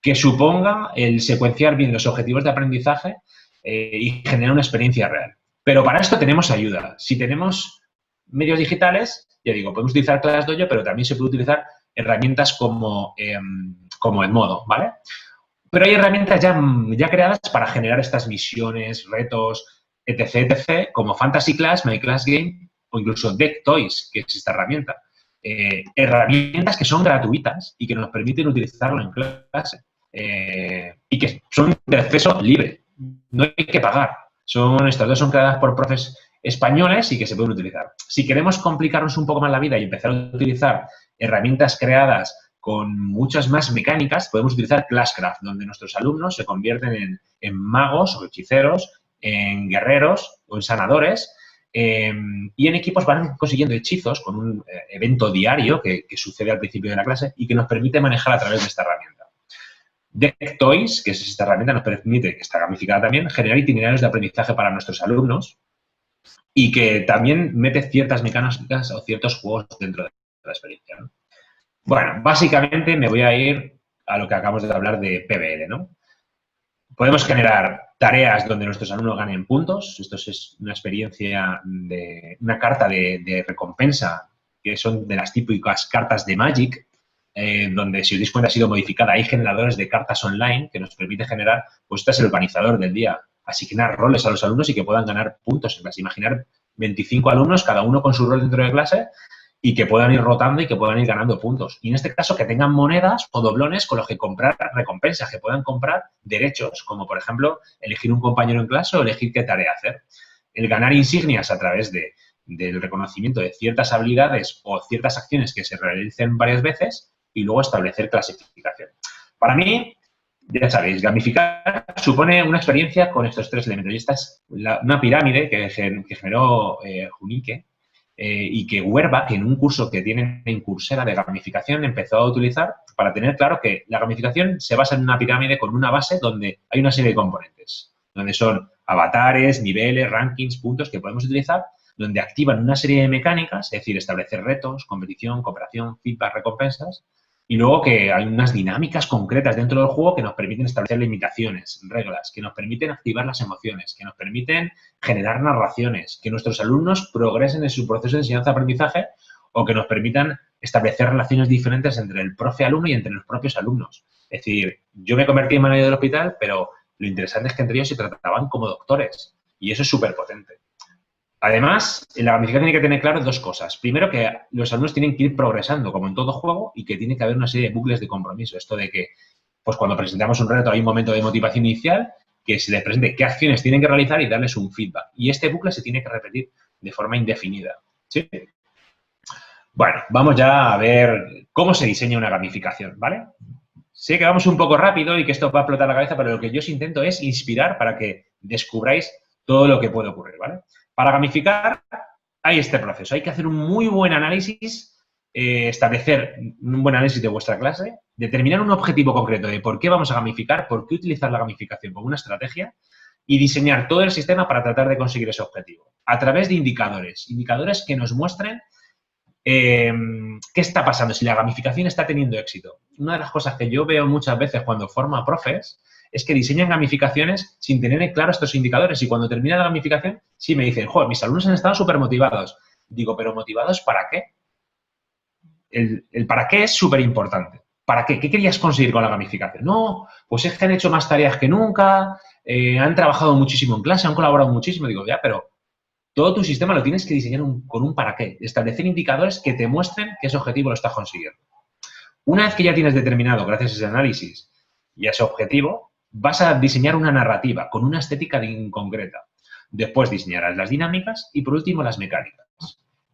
Que suponga el secuenciar bien los objetivos de aprendizaje y generar una experiencia real. Pero para esto tenemos ayuda. Si tenemos medios digitales, ya digo, podemos utilizar ClassDojo, pero también se puede utilizar herramientas como Edmodo, ¿vale? Pero hay herramientas ya creadas para generar estas misiones, retos, etc., etc., como Fantasy Class, My Class Game o incluso Deck Toys, que es esta herramienta. Herramientas que son gratuitas y que nos permiten utilizarlo en clase y que son de acceso libre. No hay que pagar. Estas dos son creadas por profes españoles y que se pueden utilizar. Si queremos complicarnos un poco más la vida y empezar a utilizar herramientas creadas con muchas más mecánicas, podemos utilizar Classcraft, donde nuestros alumnos se convierten en magos o hechiceros, en guerreros o en sanadores, y en equipos van consiguiendo hechizos con un evento diario que sucede al principio de la clase y que nos permite manejar a través de esta herramienta. Deck Toys, que es esta herramienta, nos permite, que está gamificada también, generar itinerarios de aprendizaje para nuestros alumnos y que también mete ciertas mecánicas o ciertos juegos dentro de la experiencia, ¿no? Bueno, básicamente me voy a ir a lo que acabamos de hablar de PBL, ¿no? Podemos generar tareas donde nuestros alumnos ganen puntos. Esto es una experiencia una carta de recompensa, que son de las típicas cartas de Magic, donde, si os dais cuenta, ha sido modificada. Hay generadores de cartas online que nos permite generar, pues este es el organizador del día, asignar roles a los alumnos y que puedan ganar puntos en clase. Imaginar 25 alumnos, cada uno con su rol dentro de clase, y que puedan ir rotando y que puedan ir ganando puntos. Y en este caso, que tengan monedas o doblones con los que comprar recompensas, que puedan comprar derechos, como por ejemplo, elegir un compañero en clase o elegir qué tarea hacer. El ganar insignias a través del reconocimiento de ciertas habilidades o ciertas acciones que se realicen varias veces y luego establecer clasificación. Para mí, ya sabéis, gamificar supone una experiencia con estos tres elementos. Y esta es una pirámide que generó Junique, y que Huerva, que en un curso que tiene en Coursera de gamificación, empezó a utilizar para tener claro que la gamificación se basa en una pirámide con una base donde hay una serie de componentes, donde son avatares, niveles, rankings, puntos que podemos utilizar, donde activan una serie de mecánicas, es decir, establecer retos, competición, cooperación, feedback, recompensas, y luego que hay unas dinámicas concretas dentro del juego que nos permiten establecer limitaciones, reglas, que nos permiten activar las emociones, que nos permiten generar narraciones, que nuestros alumnos progresen en su proceso de enseñanza-aprendizaje o que nos permitan establecer relaciones diferentes entre el profe-alumno y entre los propios alumnos. Es decir, yo me convertí en manager del hospital, pero lo interesante es que entre ellos se trataban como doctores y eso es súper potente. Además, en la gamificación tiene que tener claro dos cosas. Primero, que los alumnos tienen que ir progresando, como en todo juego, y que tiene que haber una serie de bucles de compromiso. Esto de que, pues cuando presentamos un reto hay un momento de motivación inicial, que se les presente qué acciones tienen que realizar y darles un feedback. Y este bucle se tiene que repetir de forma indefinida. ¿Sí? Bueno, vamos ya a ver cómo se diseña una gamificación, ¿vale? Sé que vamos un poco rápido y que esto va a explotar la cabeza, pero lo que yo os intento es inspirar para que descubráis todo lo que puede ocurrir, ¿vale? Para gamificar hay este proceso. Hay que hacer un muy buen análisis, establecer un buen análisis de vuestra clase, determinar un objetivo concreto de por qué vamos a gamificar, por qué utilizar la gamificación como una estrategia y diseñar todo el sistema para tratar de conseguir ese objetivo. A través de indicadores. Indicadores que nos muestren qué está pasando, si la gamificación está teniendo éxito. Una de las cosas que yo veo muchas veces cuando formo a profes es que diseñan gamificaciones sin tener claro estos indicadores y cuando termina la gamificación sí me dicen, joder, mis alumnos han estado súper motivados. Digo, ¿pero motivados para qué? El para qué es súper importante. ¿Para qué? ¿Qué querías conseguir con la gamificación? No, pues es que han hecho más tareas que nunca, han trabajado muchísimo en clase, han colaborado muchísimo. Digo, ya, pero todo tu sistema lo tienes que diseñar con un para qué. Establecer indicadores que te muestren que ese objetivo lo estás consiguiendo. Una vez que ya tienes determinado, gracias a ese análisis y a ese objetivo, vas a diseñar una narrativa con una estética concreta. Después diseñarás las dinámicas y, por último, las mecánicas.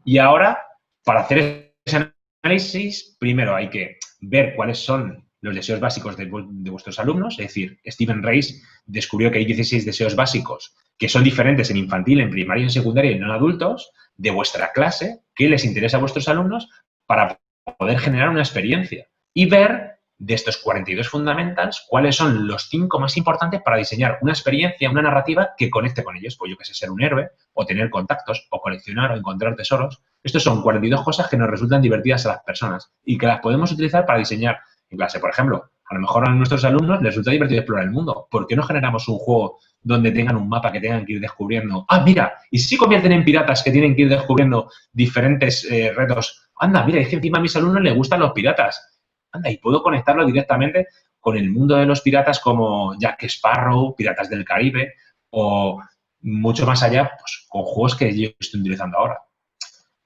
Y ahora, para hacer ese análisis, primero hay que ver cuáles son los deseos básicos de vuestros alumnos. Es decir, Stephen Reis descubrió que hay 16 deseos básicos que son diferentes en infantil, en primaria, en secundaria y en adultos, de vuestra clase, que les interesa a vuestros alumnos para poder generar una experiencia y ver de estos 42 fundamentals cuáles son los 5 más importantes para diseñar una experiencia, una narrativa que conecte con ellos. Pues yo que sé, ser un héroe, o tener contactos, o coleccionar, o encontrar tesoros. Estos son 42 cosas que nos resultan divertidas a las personas y que las podemos utilizar para diseñar en clase. Por ejemplo, a lo mejor a nuestros alumnos les resulta divertido explorar el mundo. ¿Por qué no generamos un juego donde tengan un mapa que tengan que ir descubriendo? Ah, mira, y si convierten en piratas que tienen que ir descubriendo diferentes retos. Anda, mira, es que encima a mis alumnos les gustan los piratas. Anda, y puedo conectarlo directamente con el mundo de los piratas como Jack Sparrow, Piratas del Caribe, o mucho más allá, pues con juegos que yo estoy utilizando ahora.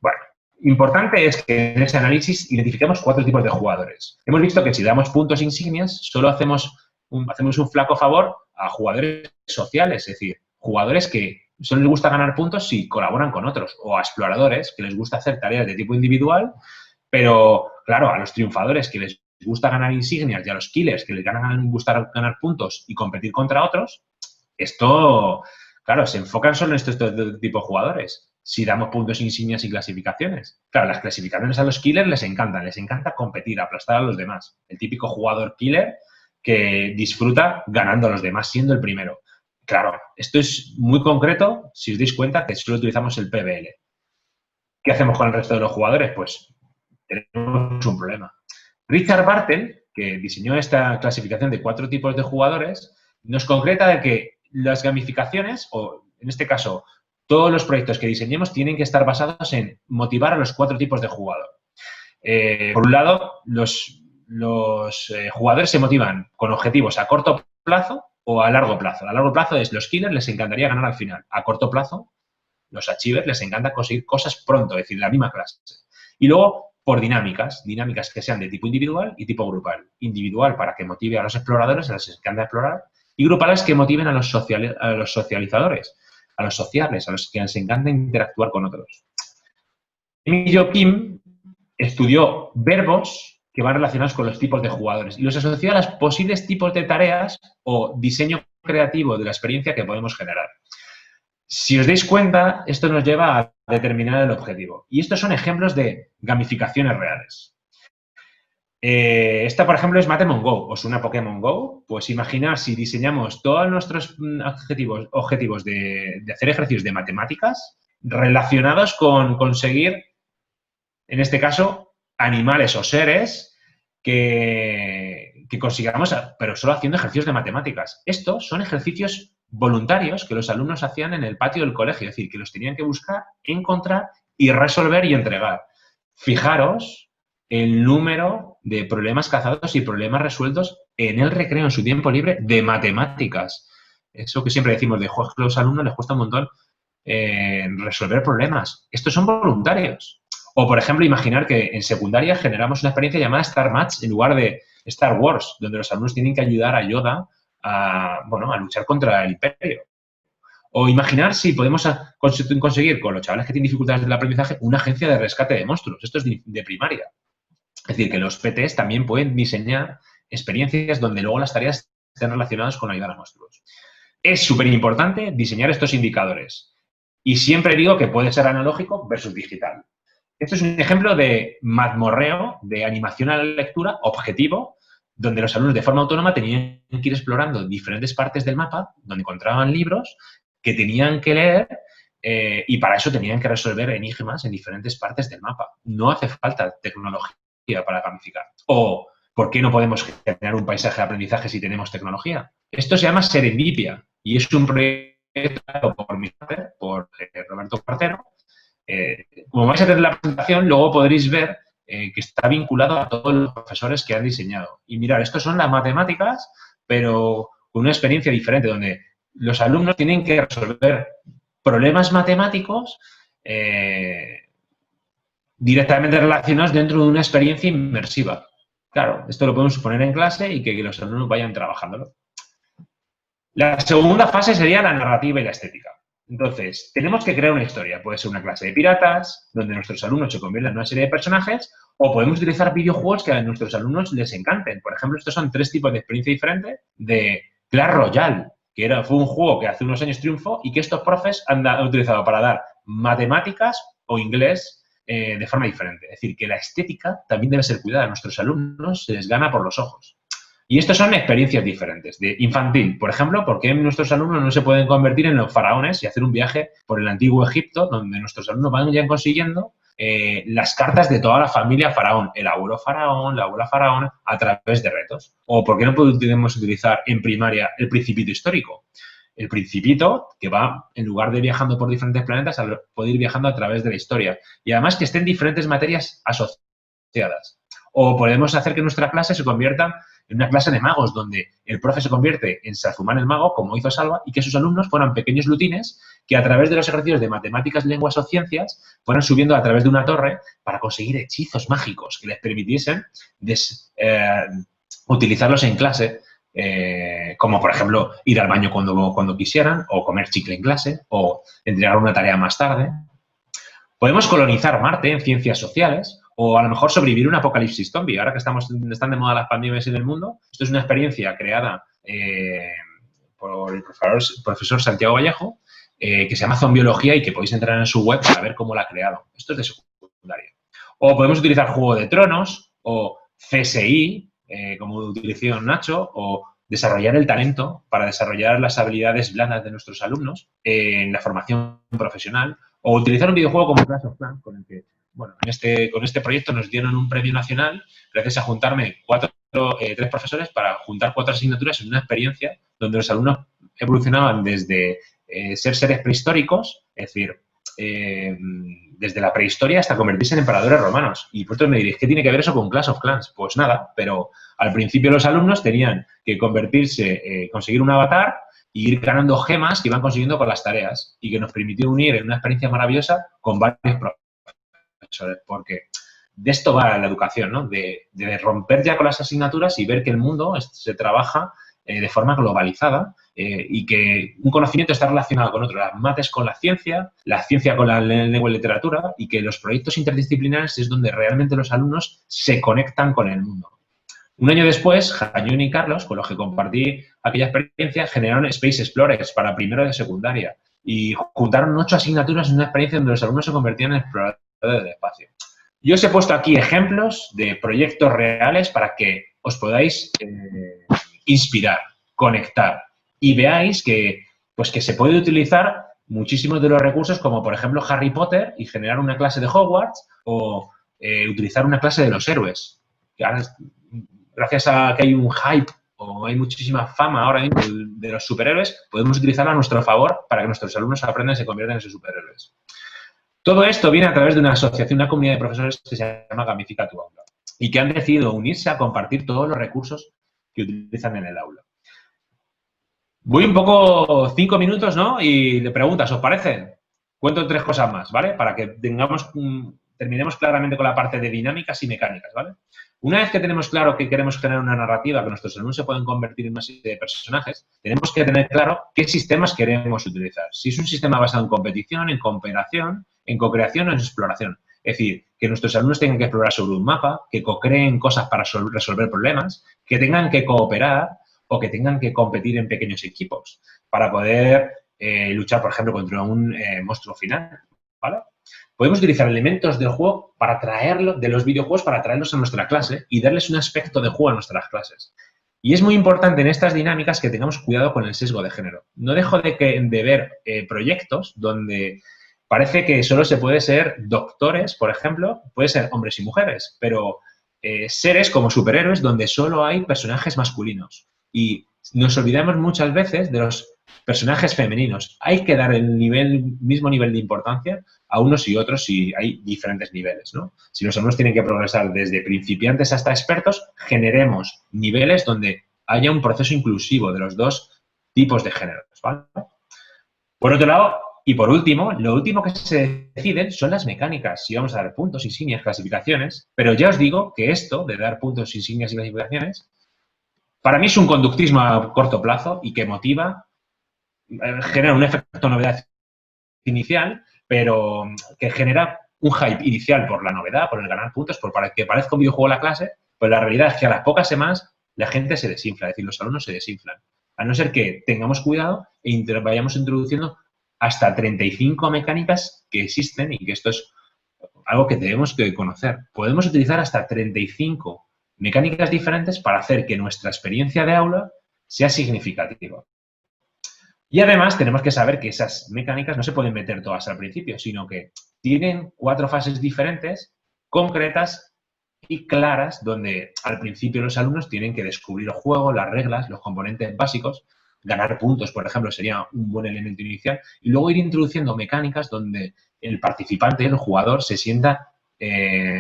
Bueno, importante es que en ese análisis identifiquemos 4 tipos de jugadores. Hemos visto que si damos puntos insignias, solo hacemos un flaco favor a jugadores sociales, es decir, jugadores que solo les gusta ganar puntos si colaboran con otros, o a exploradores que les gusta hacer tareas de tipo individual, pero, claro, a los triunfadores que les gusta ganar insignias y a los killers que les gusta ganar puntos y competir contra otros, esto, claro, se enfocan solo en estos tipos de jugadores. Si damos puntos insignias y clasificaciones. Claro, las clasificaciones a los killers les encanta competir, aplastar a los demás. El típico jugador killer que disfruta ganando a los demás, siendo el primero. Claro, esto es muy concreto si os dais cuenta que solo utilizamos el PBL. ¿Qué hacemos con el resto de los jugadores? Pues tenemos un problema. Richard Bartel, que diseñó esta clasificación de 4 tipos de jugadores, nos concreta de que las gamificaciones, o en este caso, todos los proyectos que diseñemos tienen que estar basados en motivar a los 4 tipos de jugador. Por un lado, los jugadores se motivan con objetivos a corto plazo o a largo plazo. A largo plazo es los killers les encantaría ganar al final. A corto plazo, los achievers les encanta conseguir cosas pronto, es decir, la misma clase. Y luego, por dinámicas que sean de tipo individual y tipo grupal. Individual para que motive a los exploradores, a los que les encanta explorar, y grupales que motiven a los socializadores, a los sociables, a los que les encanta interactuar con otros. Emilio Kim estudió verbos que van relacionados con los tipos de jugadores y los asoció a los posibles tipos de tareas o diseño creativo de la experiencia que podemos generar. Si os dais cuenta, esto nos lleva a determinar el objetivo. Y estos son ejemplos de gamificaciones reales. Esta, por ejemplo, es Matemon Go. ¿Os suena Pokémon Go? Pues imaginar si diseñamos todos nuestros objetivos de hacer ejercicios de matemáticas relacionados con conseguir, en este caso, animales o seres que consigamos, pero solo haciendo ejercicios de matemáticas. Estos son ejercicios voluntarios que los alumnos hacían en el patio del colegio, es decir, que los tenían que buscar, encontrar y resolver y entregar. Fijaros el número de problemas cazados y problemas resueltos en el recreo, en su tiempo libre, de matemáticas. Eso que siempre decimos de juegos que a los alumnos les cuesta un montón resolver problemas. Estos son voluntarios. O, por ejemplo, imaginar que en secundaria generamos una experiencia llamada Star Match en lugar de Star Wars, donde los alumnos tienen que ayudar a Yoda a luchar contra el Imperio. O imaginar si podemos conseguir con los chavales que tienen dificultades del aprendizaje una agencia de rescate de monstruos. Esto es de primaria. Es decir, que los PTs también pueden diseñar experiencias donde luego las tareas estén relacionadas con ayudar a monstruos. Es súper importante diseñar estos indicadores. Y siempre digo que puede ser analógico versus digital. Esto es un ejemplo de mazmorreo, de animación a la lectura objetivo, donde los alumnos de forma autónoma tenían que ir explorando diferentes partes del mapa, donde encontraban libros que tenían que leer y para eso tenían que resolver enigmas en diferentes partes del mapa. No hace falta tecnología para gamificar. O, ¿por qué no podemos generar un paisaje de aprendizaje si tenemos tecnología? Esto se llama serendipia y es un proyecto por mi padre, por Roberto Cuartero. Como vais a tener la presentación, luego podréis ver que está vinculado a todos los profesores que han diseñado. Y mirad, estos son las matemáticas, pero con una experiencia diferente, donde los alumnos tienen que resolver problemas matemáticos directamente relacionados dentro de una experiencia inmersiva. Claro, esto lo podemos poner en clase y que los alumnos vayan trabajándolo. La segunda fase sería la narrativa y la estética. Entonces, tenemos que crear una historia. Puede ser una clase de piratas, donde nuestros alumnos se conviertan en una serie de personajes, o podemos utilizar videojuegos que a nuestros alumnos les encanten. Por ejemplo, estos son 3 tipos de experiencia diferentes de Clash Royale, que fue un juego que hace unos años triunfó y que estos profes han utilizado para dar matemáticas o inglés de forma diferente. Es decir, que la estética también debe ser cuidada. A nuestros alumnos se les gana por los ojos. Y estos son experiencias diferentes. De infantil, por ejemplo, ¿por qué nuestros alumnos no se pueden convertir en los faraones y hacer un viaje por el antiguo Egipto, donde nuestros alumnos van ya consiguiendo las cartas de toda la familia faraón, el abuelo faraón, la abuela faraón, a través de retos? ¿O por qué no podemos utilizar en primaria el Principito histórico? El Principito, que va, en lugar de viajando por diferentes planetas, puede ir viajando a través de la historia. Y además que estén diferentes materias asociadas. O podemos hacer que nuestra clase se convierta en una clase de magos, donde el profe se convierte en Saruman el mago, como hizo Salva, y que sus alumnos fueran pequeños lutines que a través de los ejercicios de matemáticas, lenguas o ciencias fueran subiendo a través de una torre para conseguir hechizos mágicos que les permitiesen utilizarlos en clase, como por ejemplo ir al baño cuando quisieran, o comer chicle en clase, o entregar una tarea más tarde. Podemos colonizar Marte en ciencias sociales, o a lo mejor sobrevivir un apocalipsis zombie. Ahora que están de moda las pandemias en el mundo, esto es una experiencia creada por el profesor Santiago Vallejo, que se llama Zombiología y que podéis entrar en su web para ver cómo la ha creado. Esto es de secundaria. O podemos utilizar Juego de Tronos, o CSI, como utilizó Nacho, o desarrollar el talento para desarrollar las habilidades blandas de nuestros alumnos en la formación profesional, o utilizar un videojuego como Clash of Clans, con el que, bueno, con este proyecto nos dieron un premio nacional gracias a juntarme 3 profesores para juntar 4 asignaturas en una experiencia donde los alumnos evolucionaban desde ser seres prehistóricos, es decir, desde la prehistoria hasta convertirse en emperadores romanos. Y vosotros me diréis, ¿qué tiene que ver eso con Clash of Clans? Pues nada, pero al principio los alumnos tenían que convertirse, conseguir un avatar y ir ganando gemas que iban consiguiendo con las tareas y que nos permitió unir en una experiencia maravillosa con varios profesores, porque de esto va la educación, ¿no? De romper ya con las asignaturas y ver que el mundo se trabaja de forma globalizada y que un conocimiento está relacionado con otro, las mates con la ciencia con la lengua y literatura, y que los proyectos interdisciplinares es donde realmente los alumnos se conectan con el mundo. Un año después, Jayun y Carlos, con los que compartí aquella experiencia, generaron Space Explorers para primero de secundaria y juntaron 8 asignaturas en una experiencia donde los alumnos se convertían en exploradores del espacio. Yo os he puesto aquí ejemplos de proyectos reales para que os podáis inspirar, conectar y veáis que se puede utilizar muchísimos de los recursos, como por ejemplo Harry Potter, y generar una clase de Hogwarts, o utilizar una clase de los héroes. Que ahora, gracias a que hay un hype o hay muchísima fama ahora mismo de los superhéroes, podemos utilizarla a nuestro favor para que nuestros alumnos aprendan y se conviertan en esos superhéroes. Todo esto viene a través de una asociación, una comunidad de profesores que se llama Gamifica tu Aula y que han decidido unirse a compartir todos los recursos que utilizan en el aula. Voy un poco 5 minutos, ¿no? Y le preguntas, ¿os parece? Cuento 3 cosas más, ¿vale? Para que terminemos claramente con la parte de dinámicas y mecánicas, ¿vale? Una vez que tenemos claro que queremos generar una narrativa, que nuestros alumnos se pueden convertir en una serie de personajes, tenemos que tener claro qué sistemas queremos utilizar. Si es un sistema basado en competición, en cooperación, en co-creación o en exploración. Es decir, que nuestros alumnos tengan que explorar sobre un mapa, que co-creen cosas para resolver problemas, que tengan que cooperar o que tengan que competir en pequeños equipos para poder luchar, por ejemplo, contra un monstruo final, ¿vale? Podemos utilizar elementos del juego para traerlos, de los videojuegos, para traerlos a nuestra clase y darles un aspecto de juego a nuestras clases. Y es muy importante en estas dinámicas que tengamos cuidado con el sesgo de género. No dejo de ver proyectos donde parece que solo se puede ser doctores, por ejemplo, puede ser hombres y mujeres, pero seres como superhéroes donde solo hay personajes masculinos. Y nos olvidamos muchas veces de los personajes femeninos. Hay que dar el mismo nivel de importancia a unos y otros si hay diferentes niveles, ¿no? Si los alumnos tienen que progresar desde principiantes hasta expertos, generemos niveles donde haya un proceso inclusivo de los dos tipos de géneros, ¿vale? Por otro lado, y por último, lo último que se deciden son las mecánicas, si vamos a dar puntos, insignias, clasificaciones, pero ya os digo que esto de dar puntos, insignias y clasificaciones, para mí es un conductismo a corto plazo y que motiva, genera un efecto novedad inicial, pero que genera un hype inicial por la novedad, por el ganar puntos, por para que parezca un videojuego la clase, pues la realidad es que a las pocas semanas la gente se desinfla, es decir, los alumnos se desinflan. A no ser que tengamos cuidado e vayamos introduciendo hasta 35 mecánicas que existen y que esto es algo que tenemos que conocer. Podemos utilizar hasta 35 mecánicas diferentes para hacer que nuestra experiencia de aula sea significativa. Y además tenemos que saber que esas mecánicas no se pueden meter todas al principio, sino que tienen 4 fases diferentes, concretas y claras, donde al principio los alumnos tienen que descubrir el juego, las reglas, los componentes básicos, ganar puntos, por ejemplo, sería un buen elemento inicial, y luego ir introduciendo mecánicas donde el participante, el jugador, se sienta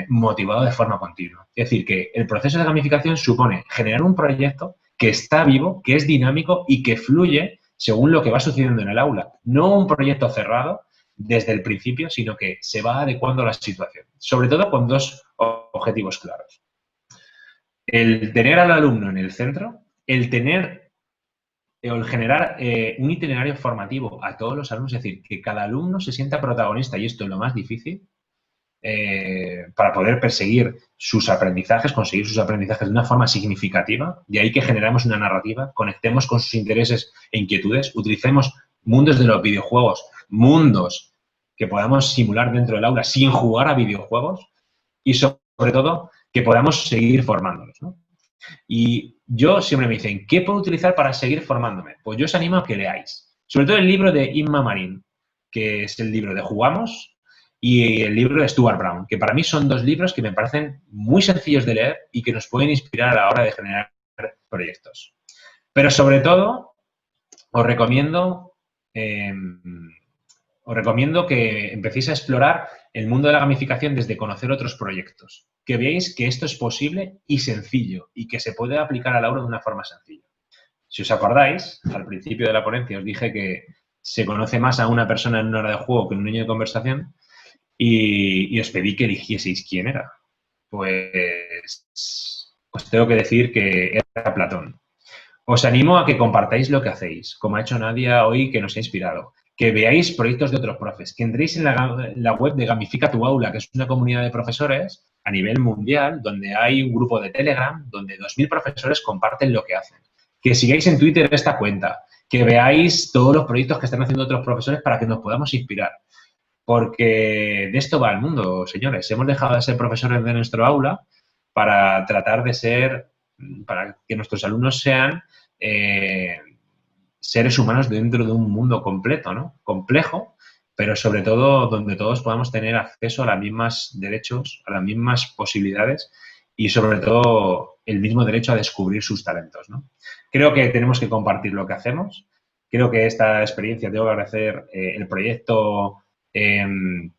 motivado de forma continua. Es decir, que el proceso de gamificación supone generar un proyecto que está vivo, que es dinámico y que fluye según lo que va sucediendo en el aula. No un proyecto cerrado desde el principio, sino que se va adecuando a la situación. Sobre todo con 2 objetivos claros. El tener al alumno en el centro, el generar un itinerario formativo a todos los alumnos, es decir, que cada alumno se sienta protagonista, y esto es lo más difícil, para poder perseguir sus aprendizajes, conseguir sus aprendizajes de una forma significativa. De ahí que generamos una narrativa, conectemos con sus intereses e inquietudes, utilicemos mundos de los videojuegos, mundos que podamos simular dentro del aula sin jugar a videojuegos y, sobre todo, que podamos seguir formándonos, ¿no? Y yo siempre me dicen, ¿qué puedo utilizar para seguir formándome? Pues yo os animo a que leáis. Sobre todo el libro de Inma Marín, que es el libro de Jugamos, y el libro de Stuart Brown, que para mí son 2 libros que me parecen muy sencillos de leer y que nos pueden inspirar a la hora de generar proyectos. Pero sobre todo, os recomiendo que empecéis a explorar el mundo de la gamificación desde conocer otros proyectos, que veáis que esto es posible y sencillo y que se puede aplicar al aula de una forma sencilla. Si os acordáis, al principio de la ponencia os dije que se conoce más a una persona en una hora de juego que en un año de conversación. Y os pedí que eligieseis quién era. Pues os tengo que decir que era Platón. Os animo a que compartáis lo que hacéis, como ha hecho Nadia hoy, que nos ha inspirado. Que veáis proyectos de otros profes, que entréis en la web de Gamifica tu Aula, que es una comunidad de profesores a nivel mundial, donde hay un grupo de Telegram, donde 2000 profesores comparten lo que hacen. Que sigáis en Twitter esta cuenta, que veáis todos los proyectos que están haciendo otros profesores para que nos podamos inspirar. Porque de esto va el mundo, señores. Hemos dejado de ser profesores de nuestro aula para tratar de ser, para que nuestros alumnos sean seres humanos dentro de un mundo completo, ¿no? Complejo, pero sobre todo donde todos podamos tener acceso a los mismos derechos, a las mismas posibilidades y sobre todo el mismo derecho a descubrir sus talentos, ¿no? Creo que tenemos que compartir lo que hacemos. Creo que esta experiencia, tengo que agradecer el proyecto de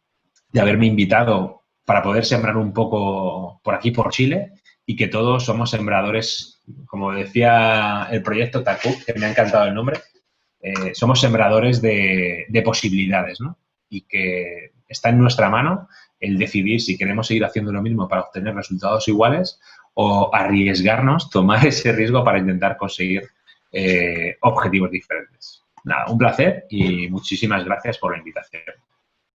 haberme invitado para poder sembrar un poco por aquí, por Chile, y que todos somos sembradores, como decía el proyecto TACUP, que me ha encantado el nombre, somos sembradores de posibilidades, ¿no? Y que está en nuestra mano el decidir si queremos seguir haciendo lo mismo para obtener resultados iguales o arriesgarnos, tomar ese riesgo para intentar conseguir objetivos diferentes. Nada, un placer y muchísimas gracias por la invitación.